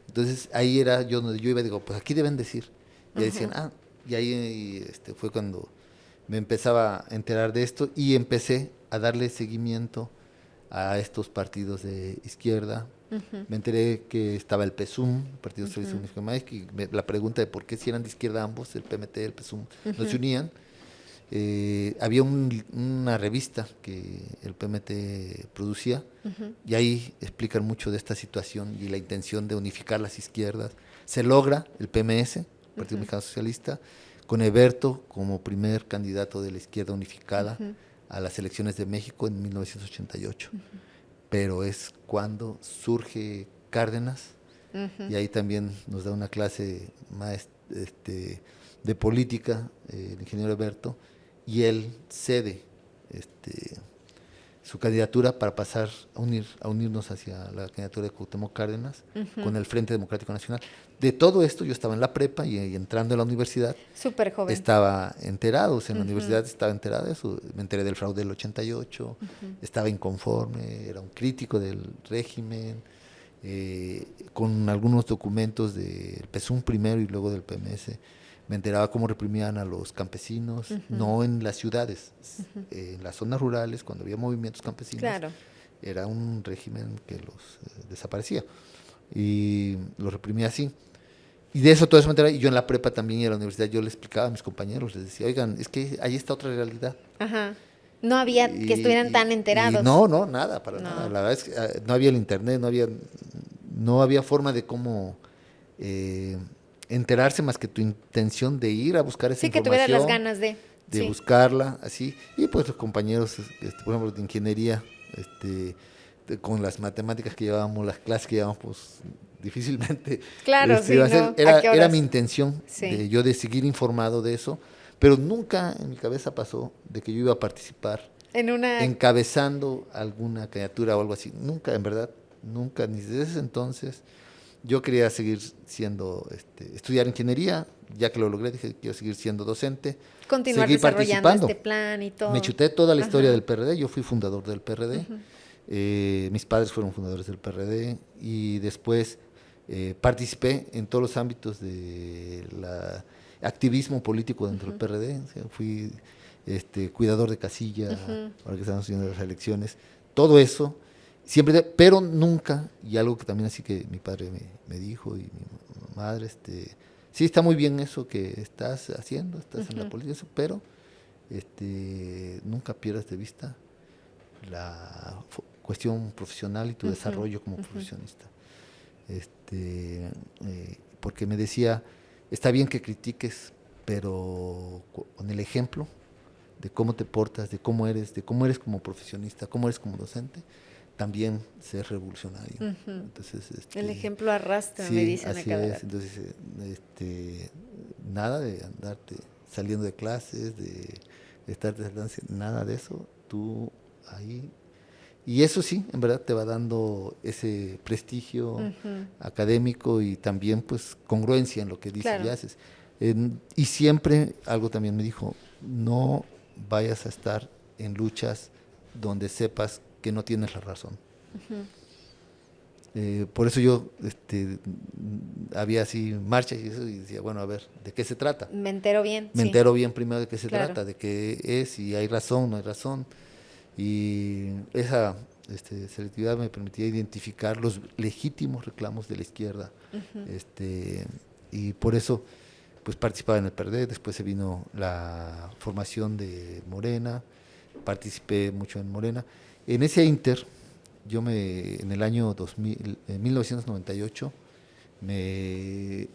Entonces, ahí era yo donde yo iba y digo, pues aquí deben decir. Y decían, y ahí fue cuando me empezaba a enterar de esto y empecé a darle seguimiento a estos partidos de izquierda. Me enteré que estaba el PSUM, Partido Socialista Unificado Maíz, y la pregunta de por qué si eran de izquierda ambos, el PMT y el PSUM, no se unían. Había una revista que el PMT producía y ahí explican mucho de esta situación y la intención de unificar las izquierdas. Se logra el PMS, Partido Mexicano Socialista, con Eberto como primer candidato de la izquierda unificada a las elecciones de México en 1988. pero es cuando surge Cárdenas, y ahí también nos da una clase de política, el ingeniero Alberto, y él cede su candidatura para pasar a unirnos hacia la candidatura de Cuauhtémoc Cárdenas con el Frente Democrático Nacional. De todo esto yo estaba en la prepa y entrando a la universidad. Súper joven. Estaba enterado, o sea, en la universidad estaba enterado de eso. Me enteré del fraude del 88, estaba inconforme, era un crítico del régimen, con algunos documentos del PSUM primero y luego del PMS. Me enteraba cómo reprimían a los campesinos, no en las ciudades, en las zonas rurales, cuando había movimientos campesinos, claro, era un régimen que los desaparecía y los reprimía así. Y de eso todo eso me enteraba, y yo en la prepa también y en la universidad yo le explicaba a mis compañeros, les decía, oigan, es que ahí está otra realidad. Ajá. No había que estuvieran tan enterados. No, nada, para nada. La verdad es que no había el internet, no había forma de cómo enterarse más que tu intención de ir a buscar esa información. Sí, que tuvieras las ganas de buscarla, así. Y pues los compañeros, por ejemplo, de ingeniería, con las matemáticas que llevábamos, las clases que llevábamos, pues difícilmente. Claro, sí, ¿no? Era mi intención sí. de seguir informado de eso, pero nunca en mi cabeza pasó de que yo iba a participar encabezando alguna candidatura o algo así. Nunca, en verdad, nunca, ni desde ese entonces. Yo quería seguir siendo, estudiar ingeniería, ya que lo logré, dije, quiero seguir siendo docente. Continuar desarrollando este plan y todo. Me chuté toda la historia del PRD, yo fui fundador del PRD, mis padres fueron fundadores del PRD, y después participé en todos los ámbitos del activismo político dentro del PRD, o sea, fui cuidador de casilla, ahora que estamos haciendo las elecciones, todo eso. Siempre, pero nunca, y algo que también así que mi padre me dijo y mi madre, sí está muy bien eso que estás haciendo, estás en la política, pero nunca pierdas de vista la cuestión profesional y tu desarrollo como profesionista. Porque me decía, está bien que critiques, pero con el ejemplo de cómo te portas, de cómo eres como profesionista, cómo eres como docente, también ser revolucionario. Entonces, el ejemplo arrastra, sí, me dicen así acá. Es. Entonces, nada de andarte saliendo de clases, de estarte saltando, nada de eso. Tú ahí. Y eso sí, en verdad te va dando ese prestigio académico y también pues congruencia en lo que dices y haces. Y siempre algo también me dijo, no vayas a estar en luchas donde sepas que no tienes la razón. Por eso yo había así marchas y eso, y decía, bueno, a ver, ¿de qué se trata? Me entero bien. Me entero bien primero de qué se trata, de qué es, si hay razón, no hay razón. Y esa selectividad me permitía identificar los legítimos reclamos de la izquierda. Y por eso pues participaba en el PRD, después se vino la formación de Morena, participé mucho en Morena. En ese inter, en el año 1998, me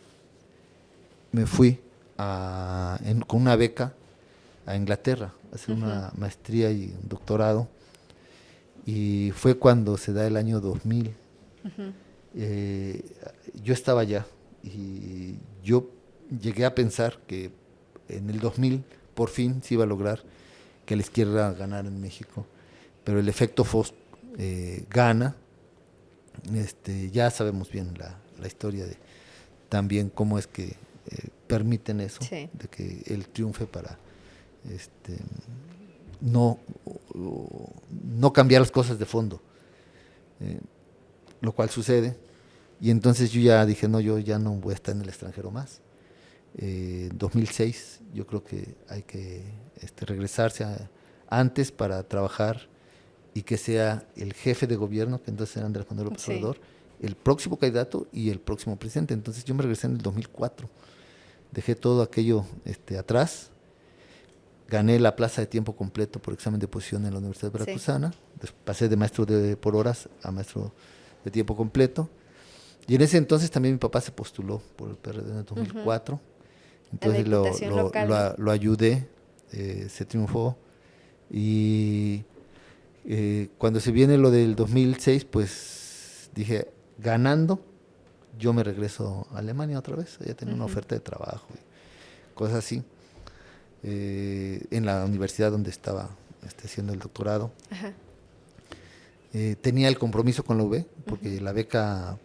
fui con una beca a Inglaterra, a hacer una maestría y un doctorado, y fue cuando se da el año 2000. Yo estaba allá y yo llegué a pensar que en el 2000 por fin se iba a lograr que la izquierda ganara en México, pero el efecto Fox gana. Ya sabemos bien la historia de también cómo es que permiten eso, de que él triunfe para no cambiar las cosas de fondo, lo cual sucede. Y entonces yo ya dije, no, yo ya no voy a estar en el extranjero más. 2006 yo creo que hay que regresarse antes para trabajar y que sea el jefe de gobierno, que entonces era Andrés Manuel López Obrador, el próximo candidato y el próximo presidente. Entonces yo me regresé en el 2004, dejé todo aquello atrás, gané la plaza de tiempo completo por examen de posición en la Universidad Veracruzana, pasé de maestro por horas a maestro de tiempo completo, y en ese entonces también mi papá se postuló por el PRD en el 2004, entonces lo ayudé, se triunfó, y Cuando se viene lo del 2006, pues dije, ganando, yo me regreso a Alemania otra vez. Ya tenía una oferta de trabajo y cosas así. En la universidad donde estaba haciendo el doctorado. Ajá. Tenía el compromiso con la UB, porque la beca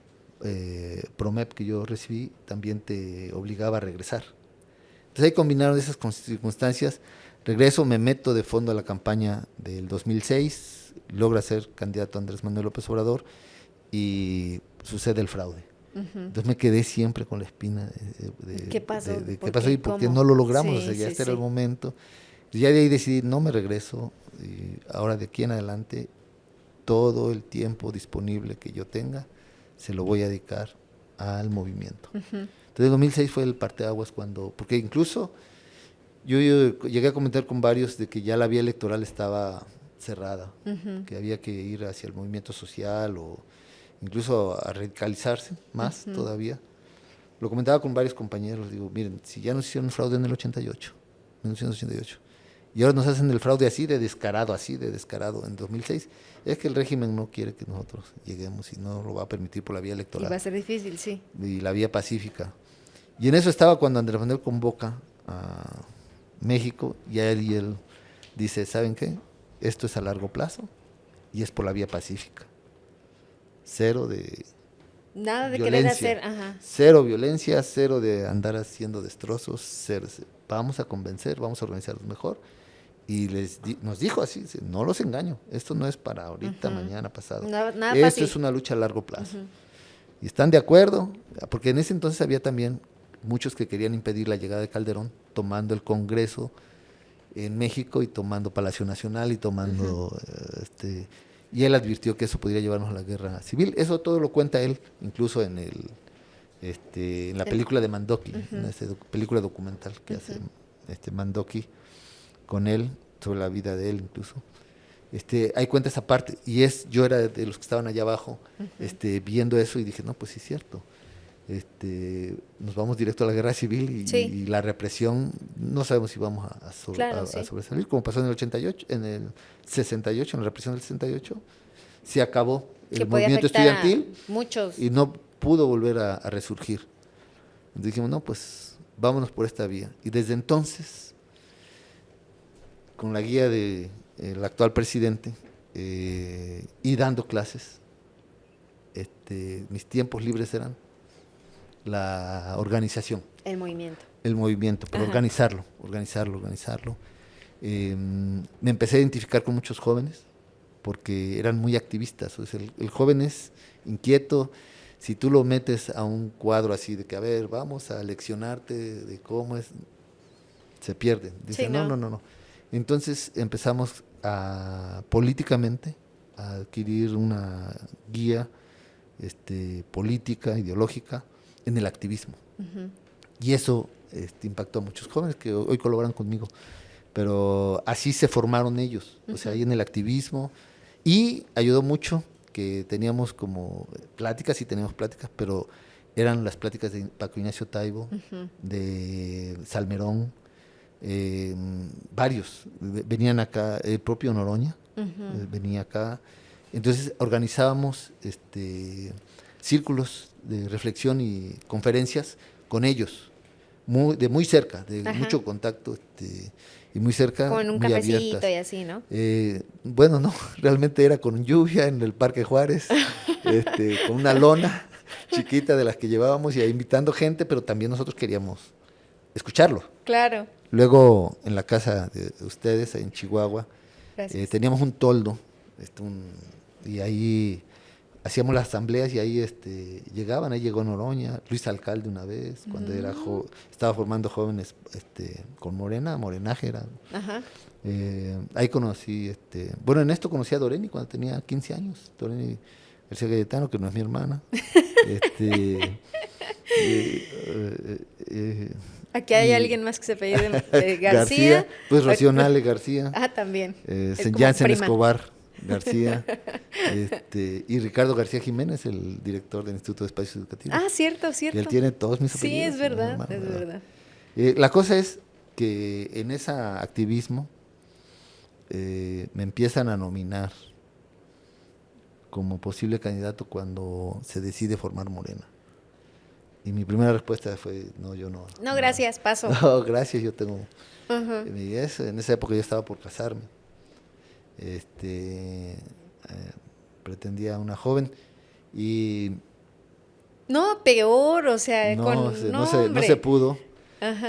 PROMEP que yo recibí también te obligaba a regresar. Entonces ahí combinaron esas circunstancias. Regreso, me meto de fondo a la campaña del 2006, logra ser candidato a Andrés Manuel López Obrador y sucede el fraude. Entonces me quedé siempre con la espina de ¿qué pasó? ¿Qué pasó y por qué no lo logramos? Sí, o sea, ya sí, este era el sí. momento. Y ya de ahí decidí, no me regreso. Y ahora de aquí en adelante, todo el tiempo disponible que yo tenga, se lo voy a dedicar al movimiento. Entonces el 2006 fue el parteaguas cuando, porque incluso yo llegué a comentar con varios de que ya la vía electoral estaba cerrada, que había que ir hacia el movimiento social o incluso a radicalizarse más todavía. Lo comentaba con varios compañeros, digo, miren, si ya nos hicieron un fraude en el 88, 1988, y ahora nos hacen el fraude así de descarado en 2006, es que el régimen no quiere que nosotros lleguemos y no lo va a permitir por la vía electoral. Y va a ser difícil, sí. Y la vía pacífica. Y en eso estaba cuando Andrés Manuel convoca a México y él dice, ¿saben qué? Esto es a largo plazo y es por la vía pacífica. Cero de Nada de violencia, querer hacer, ajá. Cero violencia, cero de andar haciendo destrozos, vamos a convencer, vamos a organizarlos mejor. Y nos dijo así, no los engaño, esto no es para ahorita, mañana, pasado. Nada esto fácil. es una lucha a largo plazo. Y están de acuerdo, porque en ese entonces había también muchos que querían impedir la llegada de Calderón, tomando el Congreso en México y tomando Palacio Nacional y tomando y él advirtió que eso podría llevarnos a la guerra civil. Eso todo lo cuenta él, incluso en en la película de Mandoki, en esta película documental que hace Mandoki con él, sobre la vida de él incluso. Ahí cuenta esa parte, y yo era de los que estaban allá abajo, viendo eso y dije, no, pues sí es cierto. Nos vamos directo a la guerra civil y la represión, no sabemos si vamos a sobresalir, como pasó en el 88, en el 68, en la represión del 68, se acabó el movimiento estudiantil muchos. y no pudo volver a resurgir. Entonces dijimos, no, pues vámonos por esta vía. Y desde entonces, con la guía del actual presidente y dando clases, mis tiempos libres eran la organización. El movimiento. El movimiento, pero organizarlo. Me empecé a identificar con muchos jóvenes porque eran muy activistas. O sea, el joven es inquieto. Si tú lo metes a un cuadro así de que, a ver, vamos a leccionarte de cómo es, se pierde. Dice, no. Entonces empezamos políticamente a adquirir una guía política, ideológica, en el activismo. Y eso impactó a muchos jóvenes que hoy colaboran conmigo. Pero así se formaron ellos, o sea, ahí en el activismo. Y ayudó mucho que teníamos como pláticas, pero eran las pláticas de Paco Ignacio Taibo, de Salmerón, varios. Venían acá, el propio Noroña venía acá. Entonces organizábamos círculos de reflexión y conferencias con ellos, de muy cerca, de mucho contacto y muy cerca, con un muy cafecito abiertas. Y así, ¿no? Bueno, no, realmente era con lluvia en el Parque Juárez, con una lona chiquita de las que llevábamos y ahí invitando gente, pero también nosotros queríamos escucharlo. Claro. Luego en la casa de ustedes, en Chihuahua, teníamos un toldo, y ahí hacíamos las asambleas y ahí llegaban, ahí llegó Noroña, Luis Alcalde una vez, cuando estaba formando jóvenes con morenaje era. Ahí conocí, en esto conocí a Doreni cuando tenía 15 años, Doreni García Galletano, que no es mi hermana. Aquí hay alguien más que se apellida García. Pues Rocío Nale García. También. Jansen Escobar García, y Ricardo García Jiménez, el director del Instituto de Espacios Educativos. Cierto. Y él tiene todos mis apellidos. Sí, es verdad, verdad. La cosa es que en ese activismo me empiezan a nominar como posible candidato cuando se decide formar Morena. Y mi primera respuesta fue, no, yo no. No, gracias, paso. No, gracias, yo tengo... En esa época yo estaba por casarme. Pretendía una joven y... No, peor, o sea, no se pudo.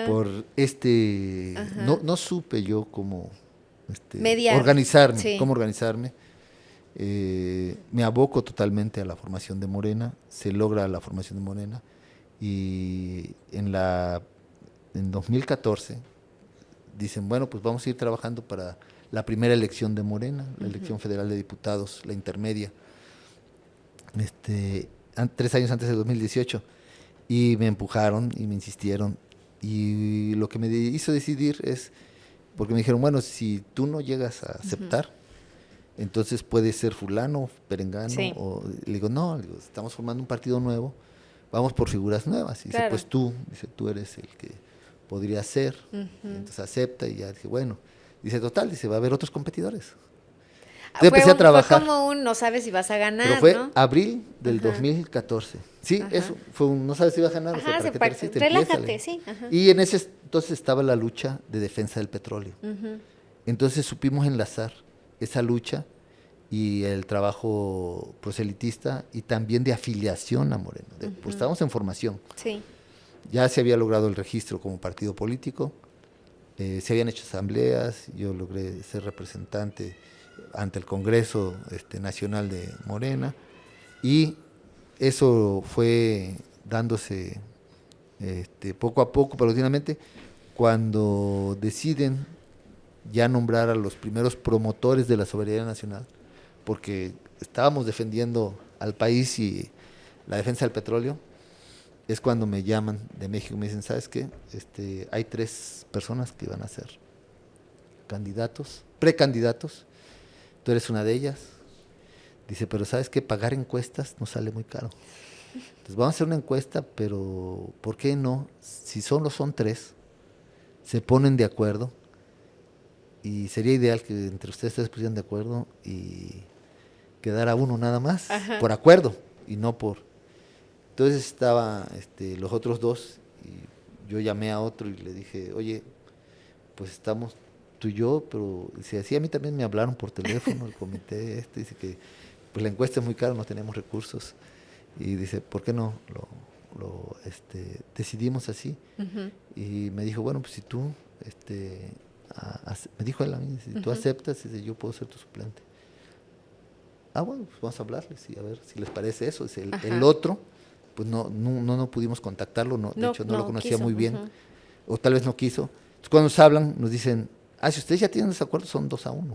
Por no supe yo cómo organizarme, sí. cómo organizarme. Me aboco totalmente a la formación de Morena, se logra la formación de Morena y en 2014 dicen, bueno, pues vamos a ir trabajando para la primera elección de Morena, la elección federal de diputados, la intermedia, 3 años antes de 2018, y me empujaron y me insistieron, y lo que me hizo decidir es, porque me dijeron, bueno, si tú no llegas a aceptar, entonces puede ser fulano, perengano, sí. o le digo, no, estamos formando un partido nuevo, vamos por figuras nuevas, y claro. dice, pues tú eres el que podría ser, entonces acepta, y ya dije, bueno, dice, total, dice, va a haber otros competidores. Entonces empecé a trabajar. Fue como no sabes si vas a ganar, pero fue ¿no? abril del 2014. Sí, eso, fue no sabes si vas a ganar, o sea, ¿para qué te relájate, sí. Y en ese entonces estaba la lucha de defensa del petróleo. Entonces supimos enlazar esa lucha y el trabajo proselitista y también de afiliación a Morena, pues estábamos en formación. Sí. Ya se había logrado el registro como partido político, se habían hecho asambleas, yo logré ser representante ante el Congreso Nacional de Morena, y eso fue dándose poco a poco, paulatinamente, cuando deciden ya nombrar a los primeros promotores de la soberanía nacional, porque estábamos defendiendo al país y la defensa del petróleo. Es cuando me llaman de México y me dicen, ¿sabes qué? Hay 3 personas que van a ser candidatos, precandidatos, tú eres una de ellas. Dice, pero ¿sabes qué? Pagar encuestas nos sale muy caro. Entonces vamos a hacer una encuesta, pero ¿por qué no? Si solo son 3, se ponen de acuerdo, y sería ideal que entre ustedes se pusieran de acuerdo y quedara uno nada más, por acuerdo, y no por... Entonces estaba los otros 2, y yo llamé a otro y le dije, oye, pues estamos tú y yo, pero dice, sí, a mí también me hablaron por teléfono, el comité dice que pues la encuesta es muy cara, no tenemos recursos, y dice, ¿por qué no lo decidimos así? Y me dijo, bueno, pues si tú, me dijo él a mí, si tú aceptas, dice, yo puedo ser tu suplente. Ah, bueno, pues vamos a hablarles y a ver si les parece eso. Dice, el otro, pues no pudimos contactarlo, de hecho no lo conocía quiso, muy bien, o tal vez no quiso. Entonces cuando nos hablan, nos dicen, si ustedes ya tienen desacuerdo, son 2-1.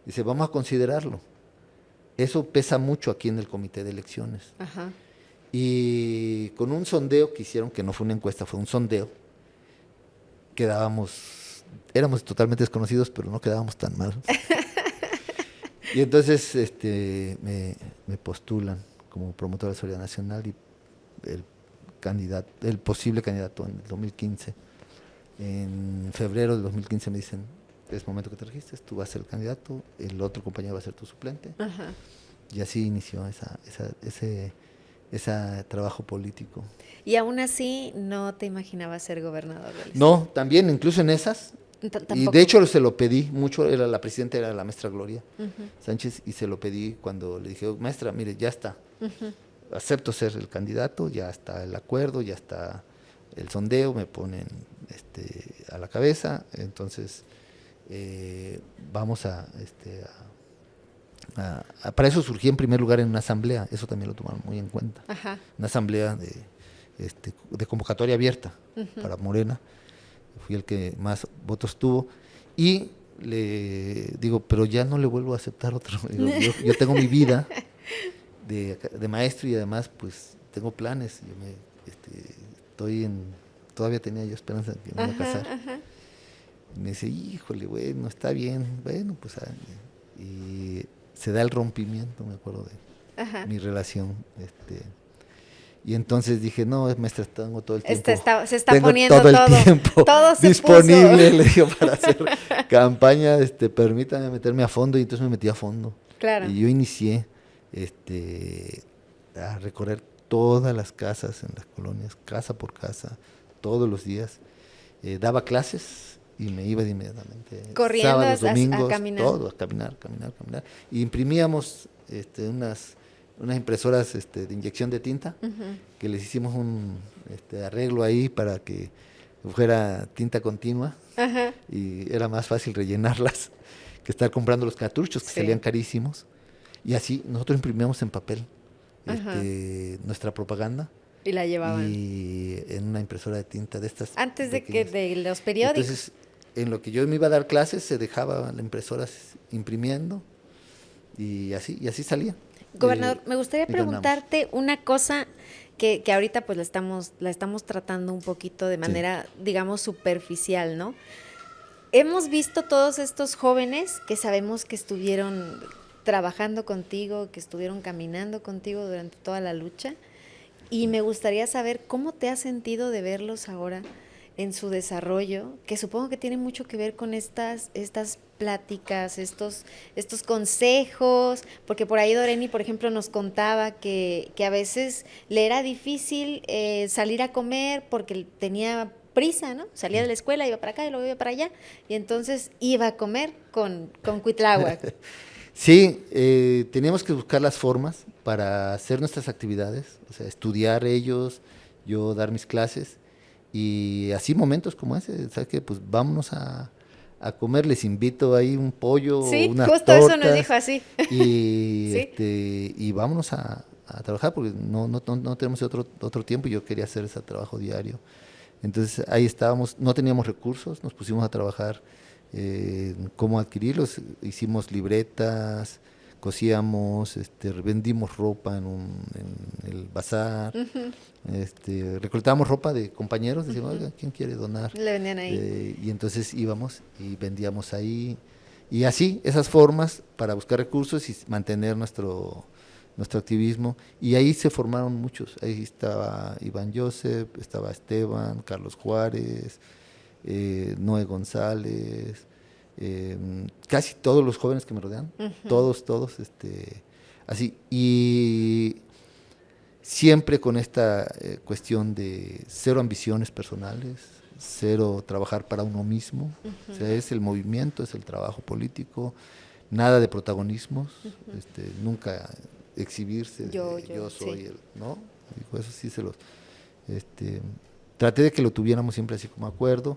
Dice, vamos a considerarlo. Eso pesa mucho aquí en el comité de elecciones. Y con un sondeo que hicieron, que no fue una encuesta, fue un sondeo, éramos totalmente desconocidos, pero no quedábamos tan mal. Y entonces me postulan como promotor de la seguridad nacional, y el posible candidato en el 2015. En febrero del 2015 me dicen, es momento que te registres, tú vas a ser el candidato, el otro compañero va a ser tu suplente. Y así inició ese trabajo político. Y aún así no te imaginabas ser gobernador del estado. No, también incluso en esas. Y de hecho se lo pedí mucho, la presidenta era la maestra Gloria Sánchez, y se lo pedí cuando le dije, maestra, mire, ya está, acepto ser el candidato, ya está el acuerdo, ya está el sondeo, me ponen a la cabeza, entonces vamos para eso surgí en primer lugar en una asamblea, eso también lo tomaron muy en cuenta, una asamblea de convocatoria abierta para Morena. Fui el que más votos tuvo, y le digo, pero ya no le vuelvo a aceptar otro. Digo, yo tengo mi vida de maestro, y además pues tengo planes. Yo todavía tenía yo esperanza de que me iba a casar. Y me dice, híjole, bueno, está bien, bueno, pues y se da el rompimiento, me acuerdo de mi relación, Y entonces dije, no, maestra, tengo todo el tiempo. Se está poniendo todo el tiempo todo disponible, le digo, para hacer campaña, permítame meterme a fondo. Y entonces me metí a fondo. Claro. Y yo inicié a recorrer todas las casas en las colonias, casa por casa, todos los días. Daba clases y me iba inmediatamente. Corriendo sábados, domingos, a caminar. todo, a caminar. Y imprimíamos unas impresoras de inyección de tinta, que les hicimos un arreglo ahí para que fuera tinta continua, y era más fácil rellenarlas que estar comprando los cartuchos, que salían carísimos. Y así nosotros imprimíamos en papel nuestra propaganda. Y la llevaban. Y en una impresora de tinta de estas. Antes de los periódicos. Entonces, en lo que yo me iba a dar clases, se dejaba la impresora imprimiendo, y así salía. Gobernador, me gustaría preguntarte una cosa que ahorita pues la estamos tratando un poquito de manera, digamos, superficial, ¿no? Hemos visto todos estos jóvenes que sabemos que estuvieron trabajando contigo, que estuvieron caminando contigo durante toda la lucha, y me gustaría saber cómo te has sentido de verlos ahora en su desarrollo, que supongo que tiene mucho que ver con estas pláticas, estos consejos, porque por ahí Doreni, por ejemplo, nos contaba que a veces le era difícil salir a comer porque tenía prisa, ¿no? Salía de la escuela, iba para acá y luego iba para allá, y entonces iba a comer con Cuitláhuac. Sí, teníamos que buscar las formas para hacer nuestras actividades, o sea, estudiar ellos, yo dar mis clases, y así momentos como ese, ¿sabes qué? Pues vámonos a comer, les invito ahí un pollo, unas justo tortas, eso nos dijo así. Y, ¿Sí? Y vámonos a trabajar, porque no tenemos otro tiempo, y yo quería hacer ese trabajo diario. Entonces ahí estábamos, no teníamos recursos, nos pusimos a trabajar cómo adquirirlos, hicimos libretas, cosíamos, vendimos ropa en el bazar, reclutábamos ropa de compañeros, decíamos, oiga, ¿quién quiere donar? Le vendían ahí. Y entonces íbamos y vendíamos ahí, y así, esas formas para buscar recursos y mantener nuestro activismo, y ahí se formaron muchos. Ahí estaba Iván Joseph, estaba Esteban, Carlos Juárez, Noé González, casi todos los jóvenes que me rodean, todos, así, y siempre con esta cuestión de cero ambiciones personales, cero trabajar para uno mismo, o sea, es el movimiento, es el trabajo político, nada de protagonismos, nunca exhibirse, yo soy el, ¿no? Digo, eso sí se los, traté de que lo tuviéramos siempre así como acuerdo,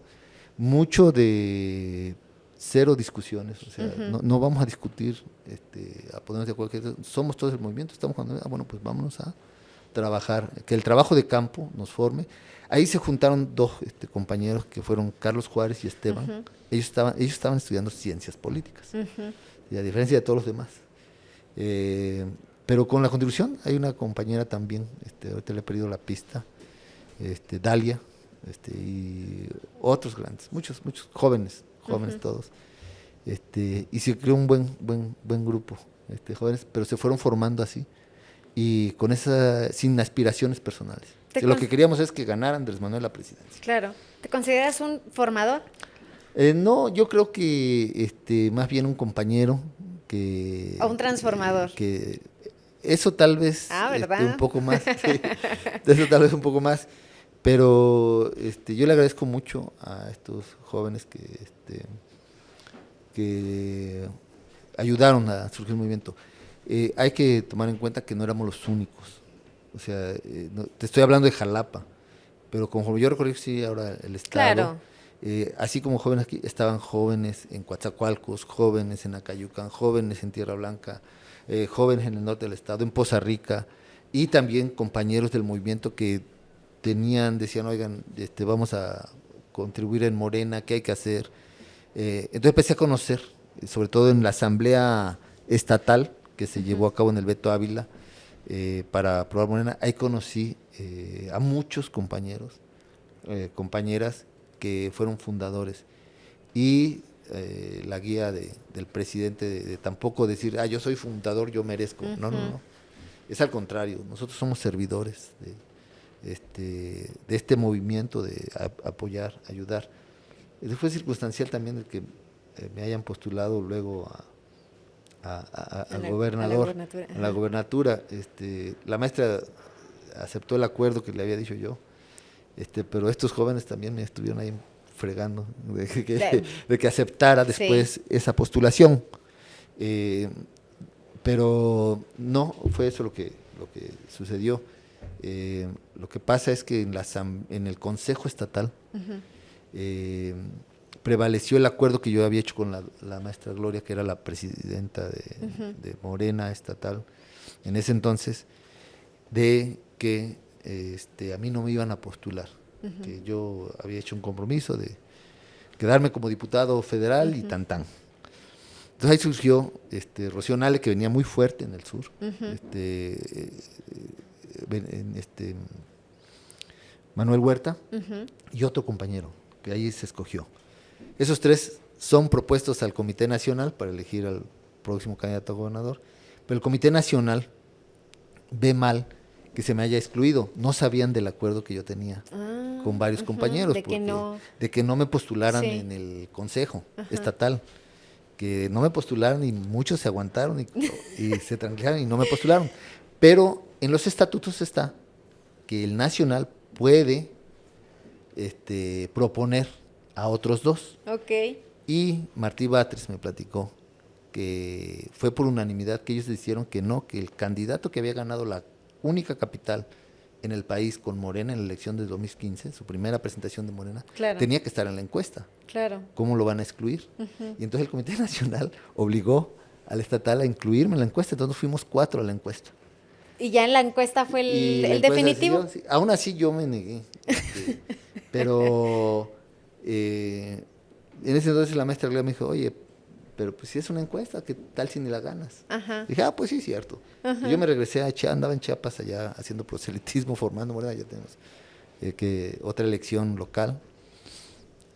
mucho de cero discusiones, o sea, no vamos a discutir, a ponernos de acuerdo, que somos todos el movimiento, estamos jugando, bueno, pues vámonos a trabajar, que el trabajo de campo nos forme. Ahí se juntaron dos compañeros que fueron Carlos Juárez y Esteban, ellos estaban estudiando ciencias políticas, y a diferencia de todos los demás. Pero con la contribución, hay una compañera también, ahorita le he perdido la pista, Dalia, y otros grandes, muchos jóvenes todos, y se creó un buen grupo, jóvenes, pero se fueron formando así, y con sin aspiraciones personales. Lo que queríamos es que ganara Andrés Manuel la presidencia. Claro. ¿Te consideras un formador? No, yo creo que más bien un compañero que... O un transformador. Que eso tal vez un poco más, sí, eso tal vez un poco más, pero yo le agradezco mucho a estos jóvenes que ayudaron a surgir el movimiento. Hay que tomar en cuenta que no éramos los únicos, o sea, te estoy hablando de Jalapa, pero como yo recorrí sí ahora el estado, claro. Así como jóvenes aquí, estaban jóvenes en Coatzacoalcos, jóvenes en Acayucan, jóvenes en Tierra Blanca, jóvenes en el norte del estado, en Poza Rica, y también compañeros del movimiento que decían, oigan, vamos a contribuir en Morena, ¿qué hay que hacer? Entonces empecé a conocer, sobre todo en la asamblea estatal que se llevó a cabo en el Beto Ávila para aprobar Morena, ahí conocí a muchos compañeros, compañeras que fueron fundadores, y la guía del presidente de tampoco decir, yo soy fundador, yo merezco, no, es al contrario, nosotros somos servidores de este movimiento de apoyar, ayudar. Fue circunstancial también el que me hayan postulado luego al gobernador, a la gobernatura. La maestra aceptó el acuerdo que le había dicho yo, pero estos jóvenes también me estuvieron ahí fregando de que aceptara después esa postulación. Pero no fue eso lo que sucedió. Lo que pasa es que en el Consejo Estatal prevaleció el acuerdo que yo había hecho con la maestra Gloria, que era la presidenta de Morena estatal en ese entonces, de que a mí no me iban a postular, que yo había hecho un compromiso de quedarme como diputado federal y tan. Entonces ahí surgió Rocío Nale, que venía muy fuerte en el sur, Manuel Huerta y otro compañero, que ahí se escogió. Esos tres son propuestos al Comité Nacional para elegir al próximo candidato a gobernador, pero el Comité Nacional ve mal que se me haya excluido. No sabían del acuerdo que yo tenía con varios compañeros, de que no me postularan en el Consejo Estatal, que no me postularon y muchos se aguantaron y se tranquilizaron y no me postularon. Pero en los estatutos está que el Nacional puede proponer a otros dos. Okay. Y Martí Batres me platicó que fue por unanimidad que ellos decidieron que no, que el candidato que había ganado la única capital en el país con Morena en la elección de 2015, su primera presentación de Morena, tenía que estar en la encuesta. Claro. ¿Cómo lo van a excluir? Y entonces el Comité Nacional obligó al estatal a incluirme en la encuesta, entonces fuimos 4 a la encuesta. ¿Y ya en la encuesta fue el definitivo? Sí. Aún así yo me negué, pero en ese entonces la maestra Gloria me dijo, oye, pero pues si es una encuesta, ¿qué tal si ni la ganas? Dije, pues sí, cierto. Y yo me regresé andaba en Chiapas allá haciendo proselitismo, formando Morena, ya tenemos otra elección local,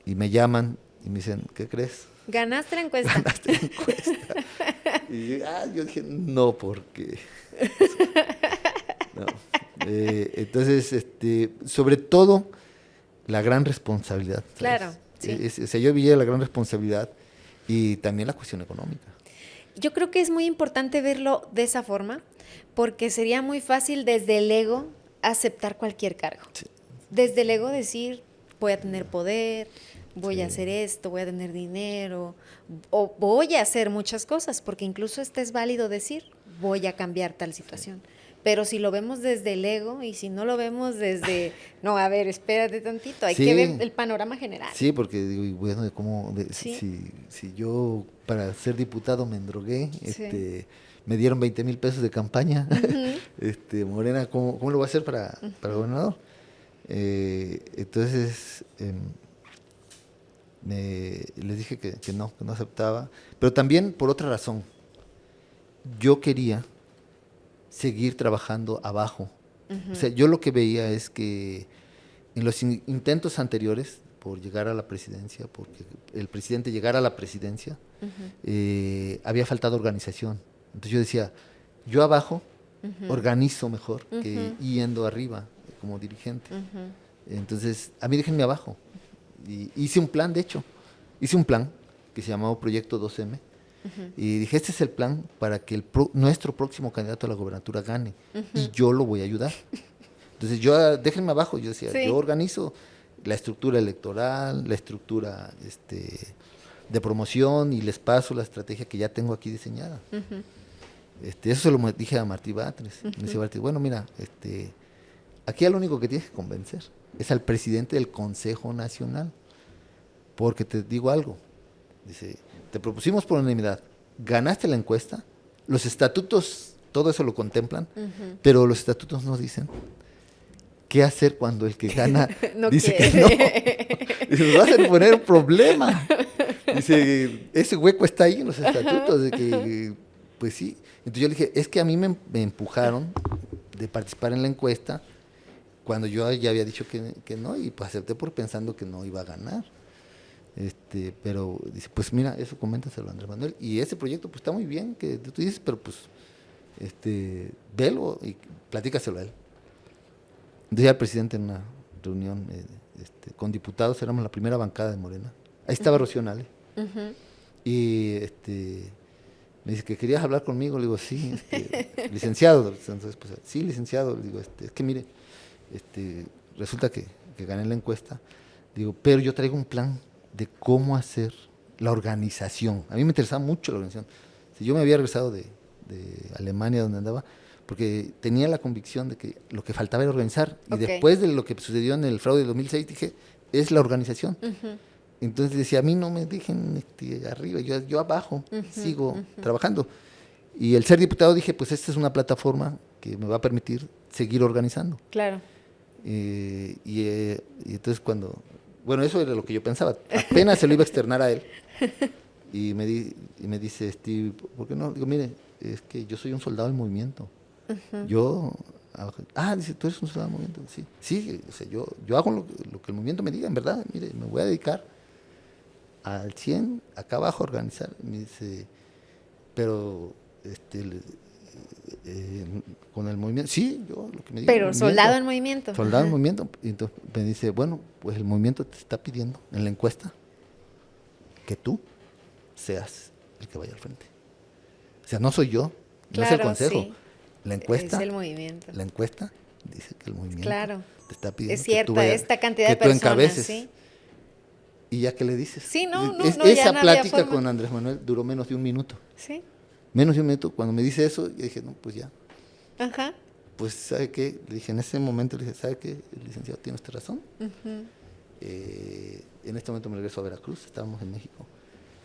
y me llaman y me dicen, ¿qué crees? ¿Ganaste la encuesta? Ganaste la encuesta. Y yo dije, no, porque... no. Entonces, sobre todo, la gran responsabilidad. ¿Sabes? Claro, sí. O sea, yo vi la gran responsabilidad y también la cuestión económica. Yo creo que es muy importante verlo de esa forma, porque sería muy fácil desde el ego aceptar cualquier cargo. Sí. Desde el ego decir, voy a tener poder, voy a hacer esto, voy a tener dinero, o voy a hacer muchas cosas, porque incluso es válido decir, voy a cambiar tal situación. Pero si lo vemos desde el ego y si no lo vemos desde, no, a ver, espérate tantito, hay que ver el panorama general. Sí, porque digo, bueno, si yo para ser diputado me endrogué, me dieron 20,000 pesos de campaña, Morena, ¿cómo lo voy a hacer para gobernador? Entonces, les dije que no aceptaba, pero también por otra razón. Yo quería seguir trabajando abajo. O sea, yo lo que veía es que en los intentos anteriores por llegar a la presidencia, porque el presidente llegara a la presidencia, había faltado organización. Entonces yo decía, yo abajo organizo mejor que yendo arriba como dirigente. Entonces, a mí déjenme abajo. Y hice un plan, de hecho, que se llamaba Proyecto 2M, y dije, este es el plan para que nuestro próximo candidato a la gobernatura gane, y yo lo voy a ayudar. Entonces, déjenme abajo, yo decía, yo organizo la estructura electoral, la estructura de promoción, y les paso la estrategia que ya tengo aquí diseñada. Eso se lo dije a Martí Batres. Me dice Martí, bueno, mira, aquí al único que tienes que convencer es al presidente del Consejo Nacional, porque te digo algo, dice, te propusimos por unanimidad, ganaste la encuesta, los estatutos, todo eso lo contemplan, pero los estatutos no dicen qué hacer cuando el que gana dice que no. Dice, nos vas a poner un problema. Dice, ese hueco está ahí en los estatutos, de que, pues sí. Entonces yo le dije, es que a mí me empujaron de participar en la encuesta cuando yo ya había dicho que no, y pues acepté por pensando que no iba a ganar. Pero dice, pues mira, eso coméntaselo a Andrés Manuel, y ese proyecto pues está muy bien que tú dices, pero pues velo y platícaselo a él. decía el presidente en una reunión con diputados, éramos la primera bancada de Morena. Ahí estaba Rocío Nale. Y me dice que querías hablar conmigo. Le digo, sí, licenciado. Entonces, pues, sí, licenciado. Le digo, es que mire, resulta que gané la encuesta. Digo, pero yo traigo un plan de cómo hacer la organización. A mí me interesaba mucho la organización. Si yo me había regresado de Alemania, donde andaba, porque tenía la convicción de que lo que faltaba era organizar. Y después de lo que sucedió en el fraude del 2006, dije, es la organización. Entonces decía, a mí no me dejen arriba, yo abajo sigo trabajando. Y el ser diputado dije, pues esta es una plataforma que me va a permitir seguir organizando. Claro. Y entonces bueno, eso era lo que yo pensaba. Apenas se lo iba a externar a él. Y me dice, ¿por qué no? Digo, mire, es que yo soy un soldado del movimiento. Dice, ¿tú eres un soldado del movimiento? Sí, o sea, yo hago lo que el movimiento me diga, en verdad. Mire, me voy a dedicar al 100, acá abajo a organizar. Me dice, pero con el movimiento, sí, yo lo que me diga. Pero soldado en movimiento. Soldado en movimiento. Y entonces me dice, bueno, pues el movimiento te está pidiendo en la encuesta que tú seas el que vaya al frente. O sea, no soy yo, no es el consejo. Sí. La encuesta. Es el movimiento. La encuesta dice que el movimiento te está pidiendo. Es cierta, que tú vayas, esta cantidad de personas. Encabeces. ¿Sí? ¿Y ya qué le dices? Sí, no, esa plática con Andrés Manuel duró menos de un minuto. Sí. Menos de un minuto. Cuando me dice eso, yo dije, no, pues ya. Ajá. Pues, ¿sabe qué? Le dije, en ese momento, le dije, ¿sabe qué? El licenciado tiene usted razón. En este momento me regreso a Veracruz, estábamos en México,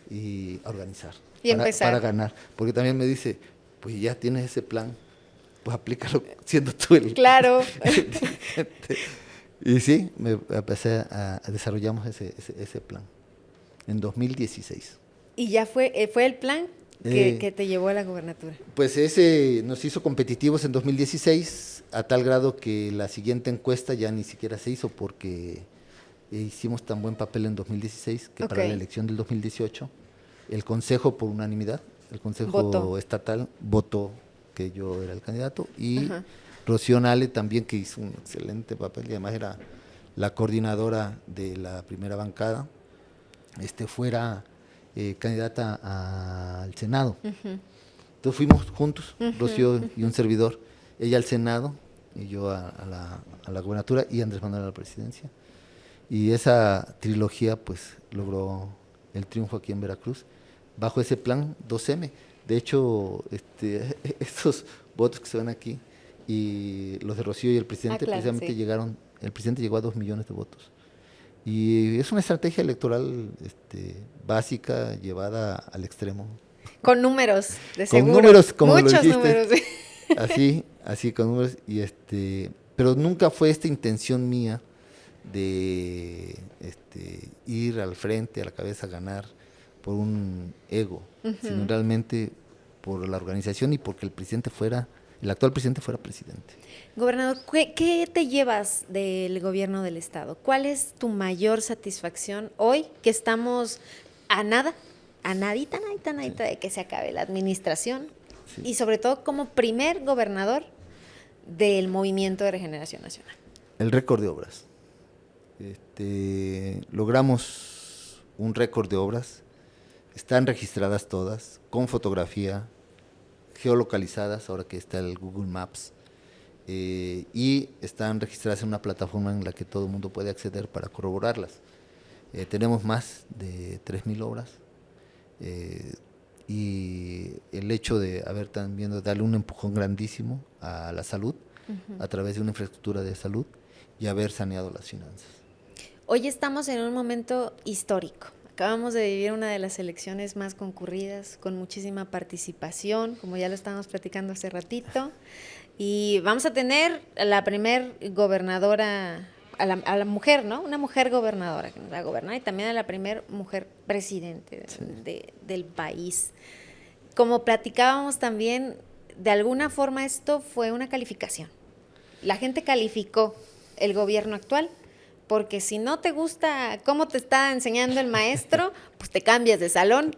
y a organizar. Y empezar. Para ganar. Porque también me dice, pues ya tienes ese plan, pues aplícalo siendo tú el... Claro. Y sí, empecé desarrollamos ese plan en 2016. ¿Y ya fue el plan que te llevó a la gobernatura? Pues ese nos hizo competitivos en 2016, a tal grado que la siguiente encuesta ya ni siquiera se hizo porque hicimos tan buen papel en 2016 que para la elección del 2018 el Consejo, por unanimidad, el Consejo Estatal votó que yo era el candidato y Rocío Nale también, que hizo un excelente papel y además era la coordinadora de la primera bancada, fuera candidata al Senado. Entonces fuimos juntos, Rocío y un servidor, ella al Senado y yo a la gobernatura y Andrés Manuel a la presidencia. Y esa trilogía pues logró el triunfo aquí en Veracruz, bajo ese plan 2M. De hecho, esos votos que se ven aquí y los de Rocío y el presidente precisamente llegaron, el presidente llegó a 2 millones de votos. Y es una estrategia electoral básica llevada al extremo. Con números, de seguro. Con números, como muchos lo dijiste. Números. Así con números. Y pero nunca fue esta intención mía de ir al frente, a la cabeza, a ganar por un ego, sino realmente por la organización y porque el actual presidente fuera presidente. Gobernador, ¿qué te llevas del gobierno del estado? ¿Cuál es tu mayor satisfacción hoy que estamos a nadita de que se acabe la administración? Sí. Y sobre todo como primer gobernador del Movimiento de Regeneración Nacional. El récord de obras. Logramos un récord de obras, están registradas todas, con fotografía, geolocalizadas, ahora que está el Google Maps, y están registradas en una plataforma en la que todo el mundo puede acceder para corroborarlas. Tenemos más de 3,000 obras, y el hecho de haber también darle un empujón grandísimo a la salud, a través de una infraestructura de salud, y haber saneado las finanzas. Hoy estamos en un momento histórico. Acabamos de vivir una de las elecciones más concurridas, con muchísima participación, como ya lo estábamos platicando hace ratito, y vamos a tener a la primer gobernadora, a la mujer, ¿no? Una mujer gobernadora que nos va a gobernar, y también a la primer mujer presidente del país. Como platicábamos también, de alguna forma esto fue una calificación. La gente calificó el gobierno actual, porque si no te gusta cómo te está enseñando el maestro, pues te cambias de salón.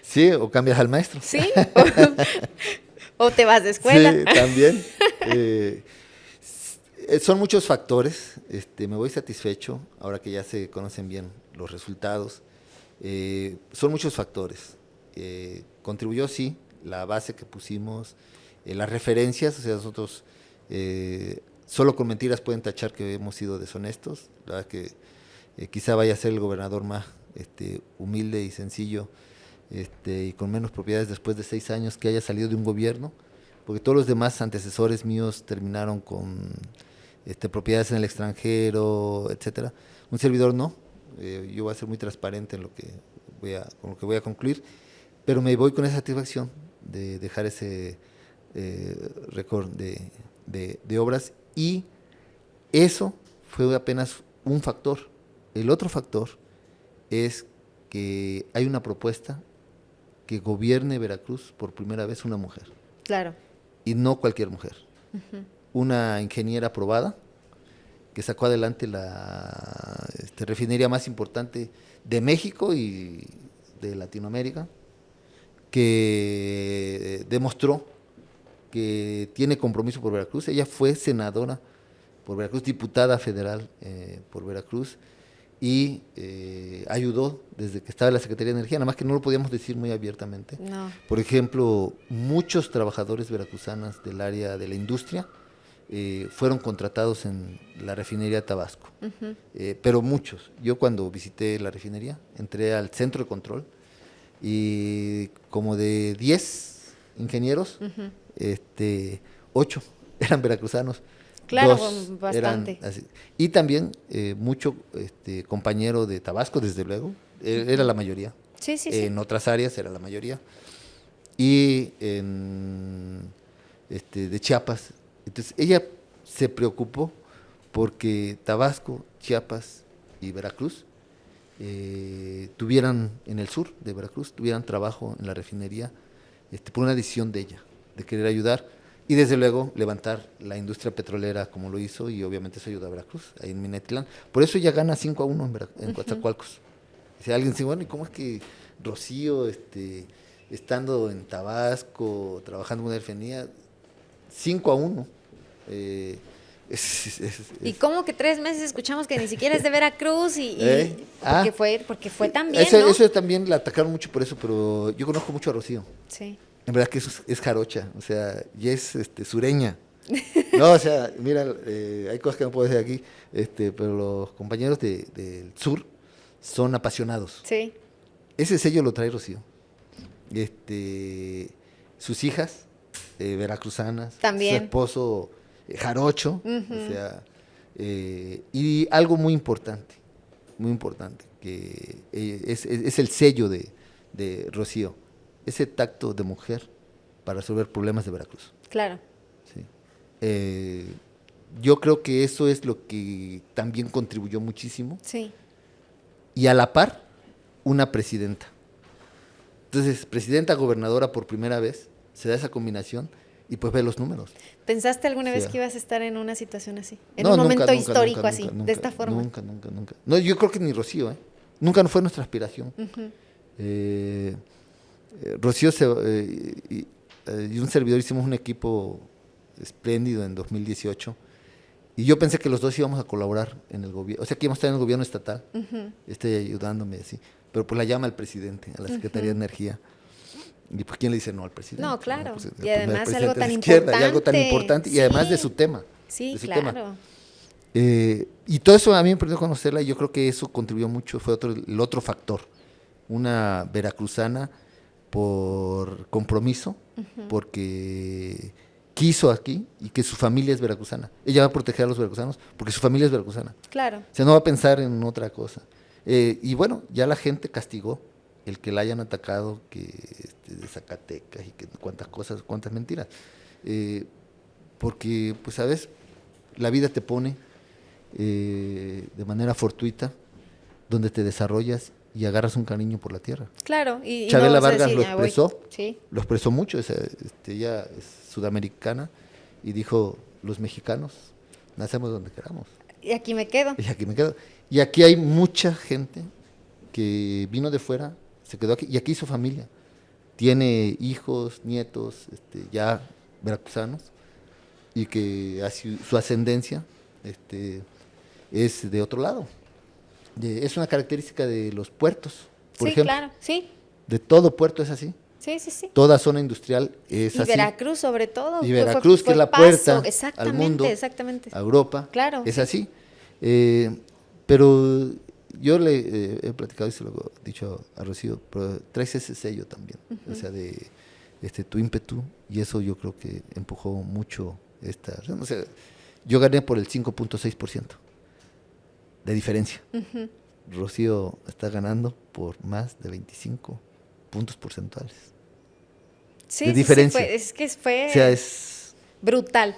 Sí, o cambias al maestro. Sí, o te vas de escuela. Sí, también. Son muchos factores, me voy satisfecho ahora que ya se conocen bien los resultados. Son muchos factores. Contribuyó, sí, la base que pusimos, las referencias, o sea, nosotros solo con mentiras pueden tachar que hemos sido deshonestos. La verdad que quizá vaya a ser el gobernador más humilde y sencillo y con menos propiedades después de 6 años que haya salido de un gobierno, porque todos los demás antecesores míos terminaron con propiedades en el extranjero, etcétera. Un servidor no. Yo voy a ser muy transparente en con lo que voy a concluir, pero me voy con esa satisfacción de dejar ese récord de obras, y eso fue apenas un factor. El otro factor es que hay una propuesta que gobierne Veracruz por primera vez una mujer. Claro. Y no cualquier mujer. Uh-huh. Una ingeniera aprobada que sacó adelante la refinería más importante de México y de Latinoamérica, que demostró que tiene compromiso por Veracruz. Ella fue senadora por Veracruz, diputada federal por Veracruz, y ayudó desde que estaba en la Secretaría de Energía, nada más que no lo podíamos decir muy abiertamente. No. Por ejemplo, muchos trabajadores veracruzanos del área de la industria fueron contratados en la refinería Tabasco, uh-huh. Pero muchos. Yo cuando visité la refinería, entré al centro de control y como de 10 ingenieros, uh-huh. 8 eran veracruzanos. Claro, 2 bastante. Eran así. Y también mucho compañero de Tabasco, desde luego, era la mayoría. Sí, sí, en otras áreas era la mayoría. Y de Chiapas. Entonces, ella se preocupó porque Tabasco, Chiapas y Veracruz tuvieran, en el sur de Veracruz, tuvieran trabajo en la refinería, por una decisión de ella, de querer ayudar. Y desde luego levantar la industria petrolera como lo hizo, y obviamente eso ayuda a Veracruz, ahí en Minatitlán. Por eso ella gana 5-1 en Coatzacoalcos. Si alguien dice, bueno, ¿y cómo es que Rocío, estando en Tabasco, trabajando en una refinería, 5-1? ¿Y cómo que 3 meses escuchamos que ni siquiera es de Veracruz? Porque fue también, eso, ¿no? Eso también la atacaron mucho por eso, pero yo conozco mucho a Rocío. Sí. En verdad que es jarocha, o sea, y es sureña. No, o sea, mira, hay cosas que no puedo decir aquí, pero los compañeros del sur son apasionados. Sí. Ese sello lo trae Rocío. Sus hijas, veracruzanas. También. Su esposo, jarocho. Uh-huh. O sea, y algo muy importante, que es el sello de Rocío. Ese tacto de mujer para resolver problemas de Veracruz. Claro. Sí. Yo creo que eso es lo que también contribuyó muchísimo. Sí. Y a la par, una presidenta. Entonces, presidenta, gobernadora por primera vez, se da esa combinación y pues ve los números. ¿Pensaste alguna vez que ibas a estar en una situación así? En un momento histórico así, de esta forma. Nunca. No, yo creo que ni Rocío, Nunca fue nuestra aspiración. Uh-huh. Rocío y un servidor hicimos un equipo espléndido en 2018, y yo pensé que los dos íbamos a colaborar en el gobierno, o sea que íbamos a estar en el gobierno estatal, uh-huh. Ayudándome así, pero pues la llama el presidente a la Secretaría, uh-huh. de Energía, y pues ¿quién le dice no al presidente? No, claro, no, pues, y además algo tan importante. Y algo tan importante, sí. Y además de su tema. Sí, claro. Tema. Y todo eso a mí me permitió conocerla, y yo creo que eso contribuyó mucho, fue el otro factor, una veracruzana por compromiso, uh-huh. porque quiso aquí y que su familia es veracruzana. Ella va a proteger a los veracruzanos porque su familia es veracruzana. Claro. O sea, no va a pensar en otra cosa. Y bueno, ya la gente castigó el que la hayan atacado, que de Zacatecas y que cuántas mentiras. Porque, pues, sabes, la vida te pone de manera fortuita donde te desarrollas y agarras un cariño por la tierra. Claro. Y Chabela Vargas lo expresó, sí. Lo expresó mucho. Ella es sudamericana y dijo, los mexicanos nacemos donde queramos. Y aquí me quedo. Y aquí hay mucha gente que vino de fuera, se quedó aquí, y aquí hizo familia. Tiene hijos, nietos, ya veracruzanos, y que su ascendencia es de otro lado. Es una característica de los puertos, por ejemplo. Claro, sí. De todo puerto es así. Sí. Toda zona industrial es así. Y Veracruz, sobre todo. Y Veracruz, que es la puerta al mundo, exactamente. a Europa, claro, es así. Pero yo le he platicado, y se lo he dicho a Rocío, pero traes ese sello también, o sea, de tu ímpetu, y eso yo creo que empujó mucho o sea, yo gané por el 5.6% de diferencia. Rocío está ganando por más de 25 puntos porcentuales. Sí, de diferencia. Es que fue o sea, es brutal.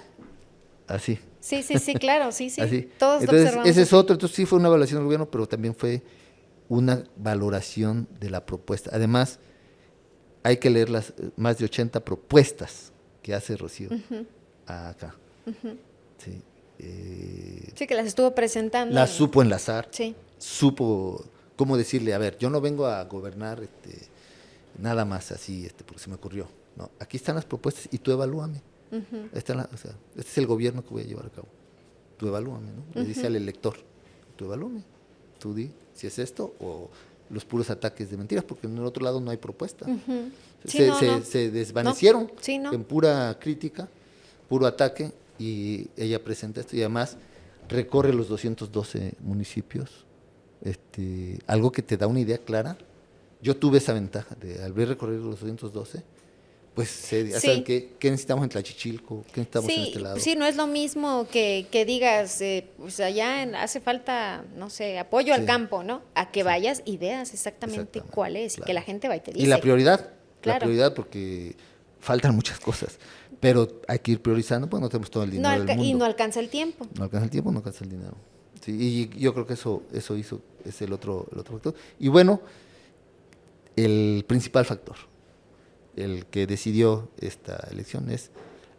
Así. Sí, claro, sí. Así. Todos entonces, observamos. ese es otro, entonces sí fue una evaluación del gobierno, pero también fue una valoración de la propuesta. Además, hay que leer las más de 80 propuestas que hace Rocío acá. Sí. Sí, que las estuvo presentando. Las supo enlazar. Sí. Supo cómo decirle, a ver, yo no vengo a gobernar nada más así, porque se me ocurrió. No, aquí están las propuestas y tú evalúame. O sea, este es el gobierno que voy a llevar a cabo. Tú evalúame, ¿no? Le dice al elector, tú evalúame. Tú di si es esto o los puros ataques de mentiras, porque en el otro lado no hay propuesta. Se desvanecieron en pura crítica, puro ataque, y ella presenta esto y además recorre los 212 municipios, algo que te da una idea clara. Yo tuve esa ventaja de al ver recorrer los 212, pues saben qué necesitamos en Tlachichilco, qué necesitamos en este lado. Sí, no es lo mismo que digas, pues allá hace falta, no sé, apoyo al campo, ¿no? A que vayas y veas exactamente cuál es, claro. Que la gente va y te dice. Y la prioridad porque faltan muchas cosas, pero hay que ir priorizando, pues no tenemos todo el dinero del mundo. Y no alcanza el tiempo. No alcanza el tiempo, no alcanza el dinero. Sí, y yo creo que eso es el otro factor. Y bueno, el principal factor, el que decidió esta elección, es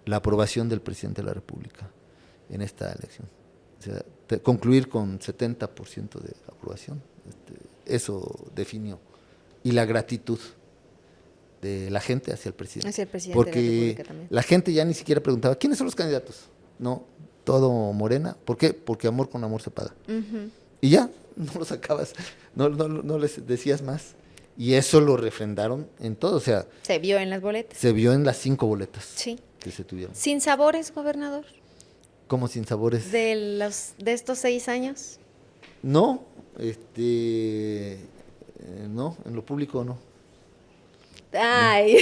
la aprobación del presidente de la República en esta elección. O sea, concluir con 70% de aprobación, eso definió. Y la gratitud de la gente hacia el presidente. Hacia el presidente porque de la República también. La gente ya ni siquiera preguntaba, ¿quiénes son los candidatos? No, todo Morena. ¿Por qué? Porque amor con amor se paga. Y ya, no los sacabas, no les decías más. Y eso lo refrendaron en todo, o sea... Se vio en las boletas. Se vio en las 5 boletas que se tuvieron. ¿Sin sabores, gobernador? ¿Cómo sin sabores? ¿De estos 6 años? No, no, en lo público no. Ay,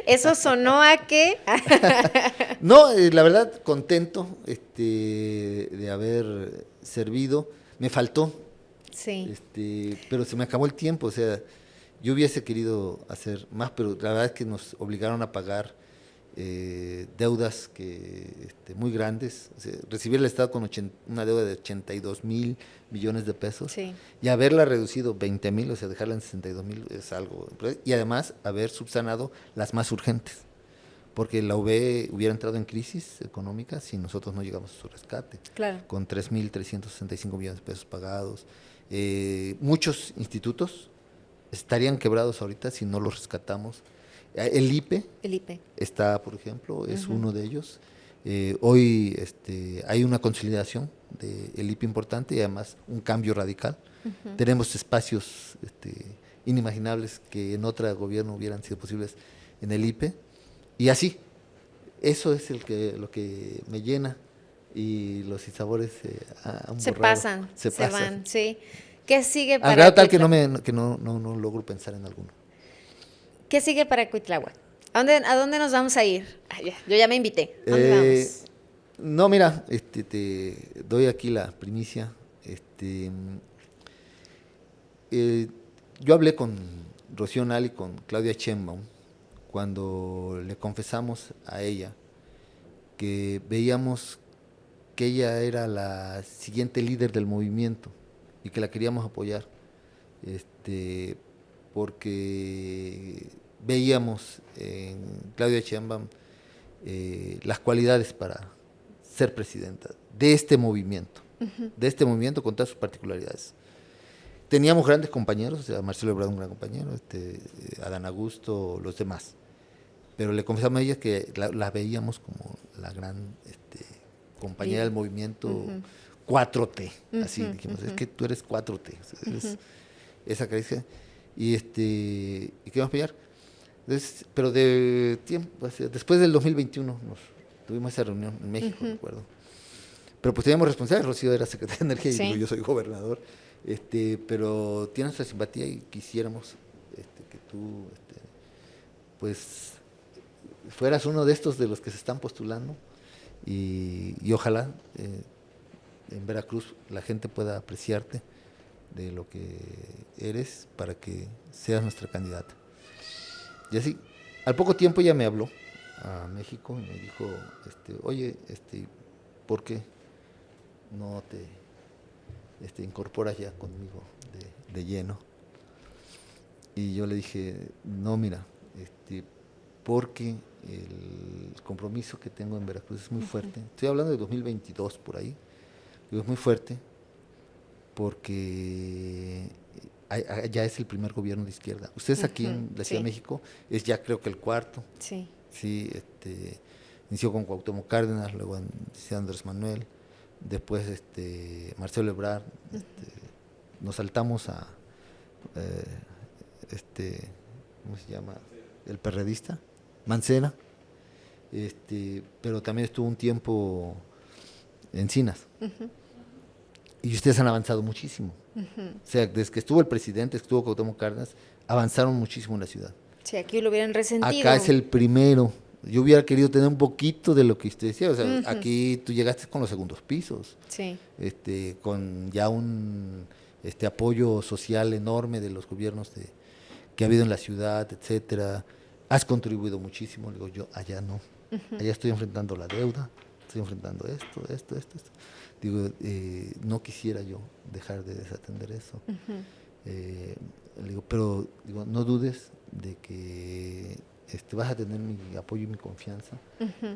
eso sonó a qué. No, la verdad, contento de haber servido. Me faltó. Sí. Pero se me acabó el tiempo, o sea, yo hubiese querido hacer más, pero la verdad es que nos obligaron a pagar deudas muy grandes. O sea, recibir el Estado con una deuda de 82,000 millones de pesos y haberla reducido 20,000, o sea, dejarla en 62,000 es algo. Y además haber subsanado las más urgentes, porque la UV hubiera entrado en crisis económica si nosotros no llegamos a su rescate. Claro. Con 3,365 millones de pesos pagados. Muchos institutos estarían quebrados ahorita si no los rescatamos. El IPE está, por ejemplo, es uno de ellos. Hoy hay una consolidación del IPE importante y además un cambio radical. Tenemos espacios inimaginables que en otro gobierno hubieran sido posibles en el IPE. Y así, eso es lo que me llena. Y los sinsabores se pasan, se van, sí. ¿Qué sigue para al grado tal que no logro pensar en alguno? ¿Qué sigue para Cuitláhuac? ¿A dónde nos vamos a ir? Yo ya me invité. ¿A dónde vamos? No, mira, te doy aquí la primicia. Yo hablé con Rocío Nale y con Claudia Sheinbaum cuando le confesamos a ella que veíamos que ella era la siguiente líder del movimiento y que la queríamos apoyar, porque veíamos en Claudia Sheinbaum las cualidades para ser presidenta de este movimiento, con todas sus particularidades. Teníamos grandes compañeros, o sea, Marcelo Ebrard, un gran compañero, Adán Augusto, los demás, pero le confesamos a ella que la veíamos como la gran compañera del movimiento 4T, así dijimos, es que tú eres 4T, eres esa caricia, y qué vamos a pillar. Entonces, pero de tiempo, después del 2021 tuvimos esa reunión en México, recuerdo. Pero pues teníamos responsables, Rocío era secretaria de Energía y digo, yo soy gobernador, pero tiene nuestra simpatía y quisiéramos que tú, pues, fueras uno de estos de los que se están postulando y ojalá en Veracruz la gente pueda apreciarte de lo que eres para que seas nuestra candidata. Y así, al poco tiempo ya me habló a México y me dijo, oye, ¿por qué no te incorporas ya conmigo de lleno? Y yo le dije, no, mira, porque el compromiso que tengo en Veracruz es muy fuerte. Estoy hablando de 2022 por ahí. Digo, es muy fuerte porque ya es el primer gobierno de izquierda. Ustedes aquí en la Ciudad de México es ya creo que el cuarto. Sí. Sí, inició con Cuauhtémoc Cárdenas, luego Andrés Manuel, después Marcelo Ebrard. Nos saltamos a ¿cómo se llama? El perredista, Mancera, pero también estuvo un tiempo Encinas. Y ustedes han avanzado muchísimo. O sea, desde que estuvo el presidente, estuvo Cuauhtémoc Cárdenas, avanzaron muchísimo en la ciudad. Sí, aquí lo hubieran resentido. Acá es el primero. Yo hubiera querido tener un poquito de lo que usted decía. O sea, aquí tú llegaste con los segundos pisos. Sí. Con ya un apoyo social enorme de los gobiernos que ha habido en la ciudad, etcétera. Has contribuido muchísimo. Digo, yo allá no. Allá estoy enfrentando la deuda, estoy enfrentando esto. Digo, no quisiera yo dejar de desatender eso. Le digo, pero digo, no dudes de que vas a tener mi apoyo y mi confianza.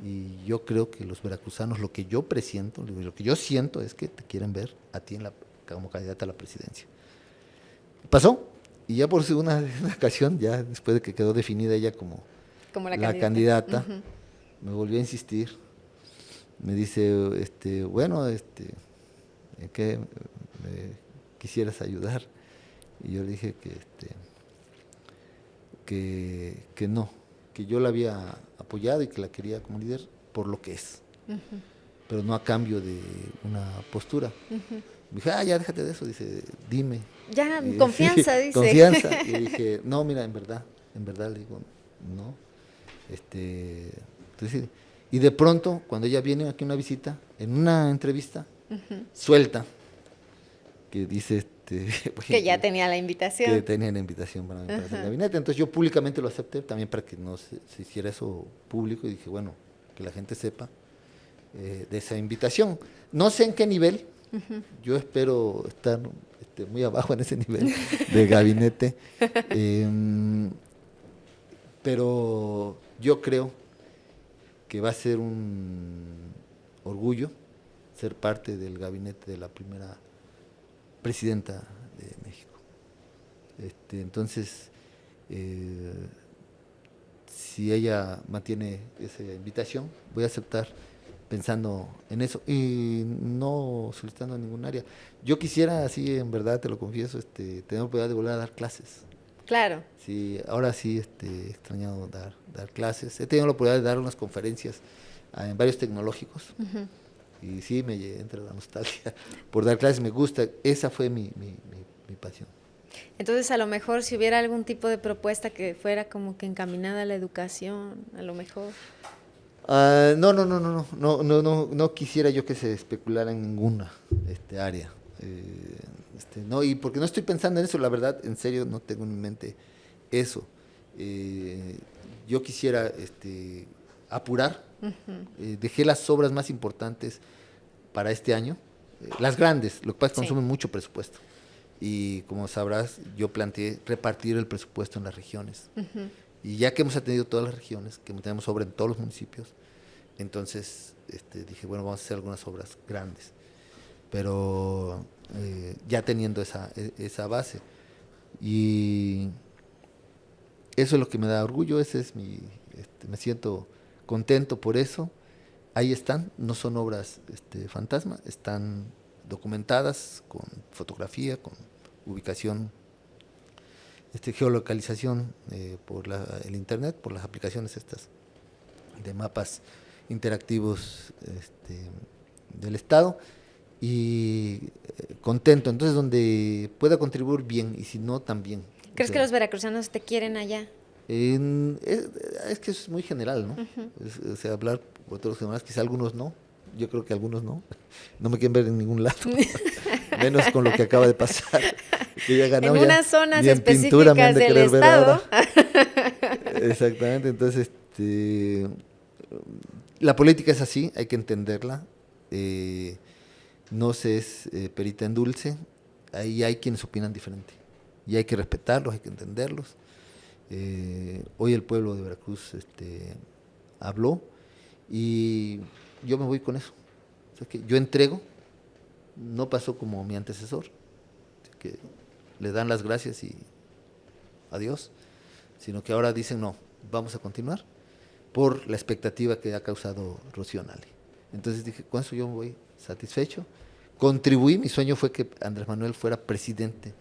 Y yo creo que los veracruzanos, lo que yo presiento, lo que yo siento es que te quieren ver a ti como candidata a la presidencia. Pasó, y ya por una ocasión, ya después de que quedó definida ella como la candidata, me volvió a insistir. Me dice, bueno, ¿en qué me quisieras ayudar? Y yo le dije que no, que yo la había apoyado y que la quería como líder por lo que es, pero no a cambio de una postura. Me dije, ya déjate de eso, dice, dime. Ya, confianza, dice. Confianza. Y dije, no, mira, en verdad le digo, no. Entonces, y de pronto, cuando ella viene aquí a una visita, en una entrevista, suelta, que dice, que ya tenía la invitación. Que tenía la invitación para el gabinete. Entonces yo públicamente lo acepté, también para que no se hiciera eso público, y dije, bueno, que la gente sepa de esa invitación. No sé en qué nivel, yo espero estar muy abajo en ese nivel de gabinete, pero yo creo que va a ser un orgullo ser parte del gabinete de la primera presidenta de México. Entonces, si ella mantiene esa invitación, voy a aceptar pensando en eso y no solicitando en ningún área. Yo quisiera, así en verdad, te lo confieso, tener la oportunidad de volver a dar clases. Claro. Sí, ahora sí he extrañado dar clases. He tenido la oportunidad de dar unas conferencias en varios tecnológicos. Y sí, me entra la nostalgia por dar clases, me gusta. Esa fue mi pasión. Entonces, a lo mejor, si hubiera algún tipo de propuesta que fuera como que encaminada a la educación, a lo mejor... No quisiera yo que se especulara en ninguna área. No, y porque no estoy pensando en eso, la verdad, en serio, no tengo en mi mente eso. Yo quisiera apurar. Dejé las obras más importantes para este año, las grandes, lo que pasa es que consumen mucho presupuesto. Y como sabrás, yo planteé repartir el presupuesto en las regiones. Y ya que hemos atendido todas las regiones, que tenemos obra en todos los municipios, entonces dije, bueno, vamos a hacer algunas obras grandes. Pero ya teniendo esa base. Y eso es lo que me da orgullo, ese es me siento contento por eso. ahí están, no son obras fantasma, están documentadas con fotografía, con ubicación, geolocalización por el internet, por las aplicaciones estas de mapas interactivos del Estado, y contento. Entonces, donde pueda contribuir, bien, y si no, también. ¿Crees que los veracruzanos te quieren allá? Es que eso es muy general, ¿no? O sea, hablar por todos los demás, quizá algunos no, yo creo que algunos no me quieren ver en ningún lado, menos con lo que acaba de pasar, que ya ganamos, en unas zonas específicas del Estado. Exactamente, entonces la política es así, hay que entenderla, no se es perita en dulce, ahí hay quienes opinan diferente, y hay que respetarlos, hay que entenderlos. Hoy el pueblo de Veracruz habló, y yo me voy con eso. O sea, que yo entrego, no pasó como mi antecesor, que le dan las gracias y adiós, sino que ahora dicen no, vamos a continuar por la expectativa que ha causado Rocío Nale. Entonces dije, con eso yo me voy satisfecho. Contribuí, mi sueño fue que Andrés Manuel fuera presidente.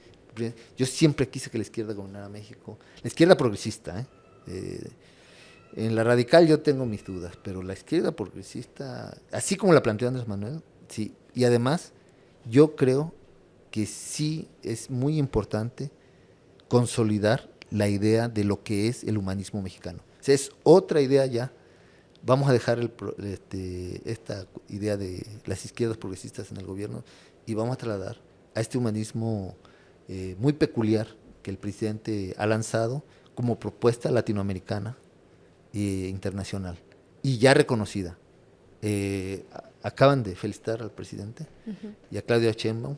Yo siempre quise que la izquierda gobernara México, la izquierda progresista, en la radical yo tengo mis dudas, pero la izquierda progresista, así como la planteó Andrés Manuel, sí. Y además, yo creo que sí es muy importante consolidar la idea de lo que es el humanismo mexicano. O sea, es otra idea ya. Vamos a dejar esta idea de las izquierdas progresistas en el gobierno y vamos a trasladar a este humanismo muy peculiar que el presidente ha lanzado como propuesta latinoamericana e internacional y ya reconocida. Acaban de felicitar al presidente y a Claudia Sheinbaum,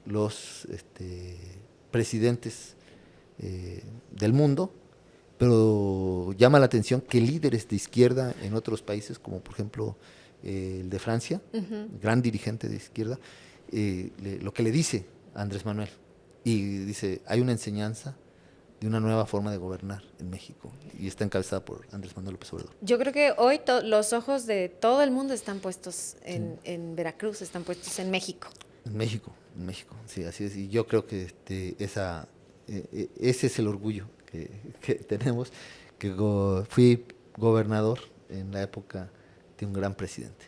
los presidentes del mundo, pero llama la atención que líderes de izquierda en otros países, como por ejemplo el de Francia, gran dirigente de izquierda, lo que le dice a Andrés Manuel, y dice, hay una enseñanza de una nueva forma de gobernar en México, y está encabezada por Andrés Manuel López Obrador. Yo creo que hoy los ojos de todo el mundo están puestos en Veracruz, están puestos en México. En México, sí, así es, y yo creo que ese es el orgullo que tenemos, que fui gobernador en la época de un gran presidente.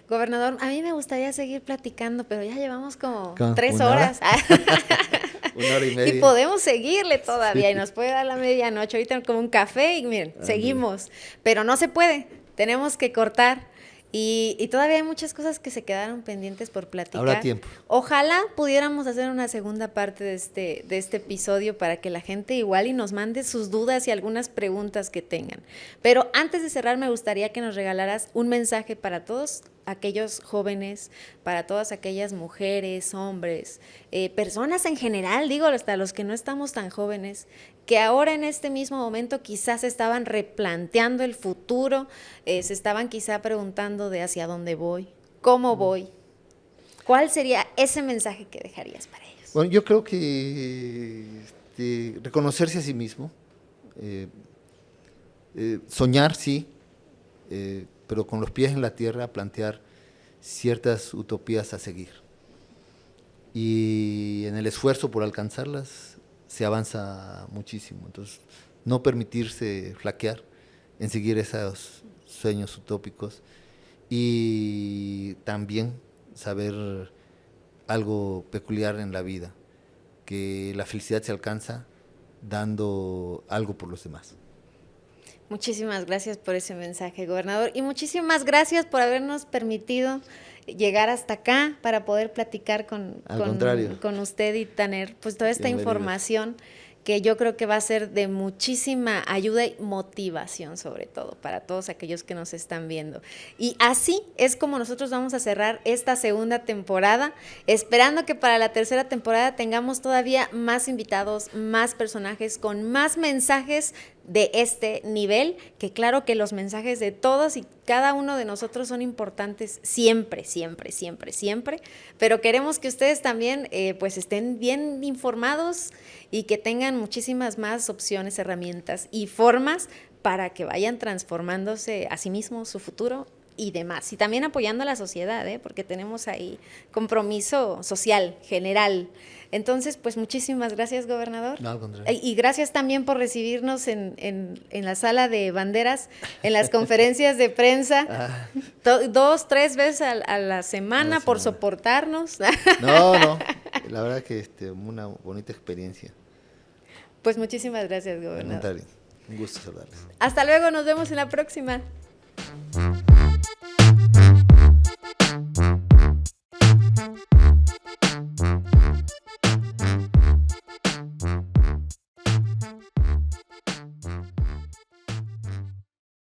Gobernador, a mí me gustaría seguir platicando, pero ya llevamos como 3 horas. 1 hora y media. Y podemos seguirle todavía, y nos puede dar la medianoche, ahorita como un café y miren, seguimos. Pero no se puede, tenemos que cortar. Y todavía hay muchas cosas que se quedaron pendientes por platicar. Habrá tiempo. Ojalá pudiéramos hacer una segunda parte de este episodio para que la gente igual y nos mande sus dudas y algunas preguntas que tengan. Pero antes de cerrar, me gustaría que nos regalaras un mensaje para todos aquellos jóvenes, para todas aquellas mujeres, hombres, personas en general, digo, hasta los que no estamos tan jóvenes, que ahora en este mismo momento quizás estaban replanteando el futuro, se estaban quizá preguntando de hacia dónde voy, cómo voy. ¿Cuál sería ese mensaje que dejarías para ellos? Bueno, yo creo que reconocerse a sí mismo, soñar, sí, pero con los pies en la tierra, plantear ciertas utopías a seguir. Y en el esfuerzo por alcanzarlas se avanza muchísimo. Entonces, no permitirse flaquear en seguir esos sueños utópicos, y también saber algo peculiar en la vida, que la felicidad se alcanza dando algo por los demás. Muchísimas gracias por ese mensaje, gobernador, y muchísimas gracias por habernos permitido llegar hasta acá para poder platicar con usted y tener pues toda esta información que yo creo que va a ser de muchísima ayuda y motivación, sobre todo para todos aquellos que nos están viendo. Y así es como nosotros vamos a cerrar esta segunda temporada, esperando que para la tercera temporada tengamos todavía más invitados, más personajes, con más mensajes de este nivel, que claro que los mensajes de todos y cada uno de nosotros son importantes siempre, siempre, siempre, siempre, pero queremos que ustedes también pues estén bien informados y que tengan muchísimas más opciones, herramientas y formas para que vayan transformándose a sí mismos, su futuro y demás. Y también apoyando a la sociedad, porque tenemos ahí compromiso social, general. Entonces, pues muchísimas gracias, gobernador. No, al contrario. Y gracias también por recibirnos en la sala de banderas, en las conferencias de prensa, 2, 3 veces a la semana por soportarnos. No, la verdad que una bonita experiencia. Pues muchísimas gracias, gobernador. Un gusto saludarles. Hasta luego, nos vemos en la próxima.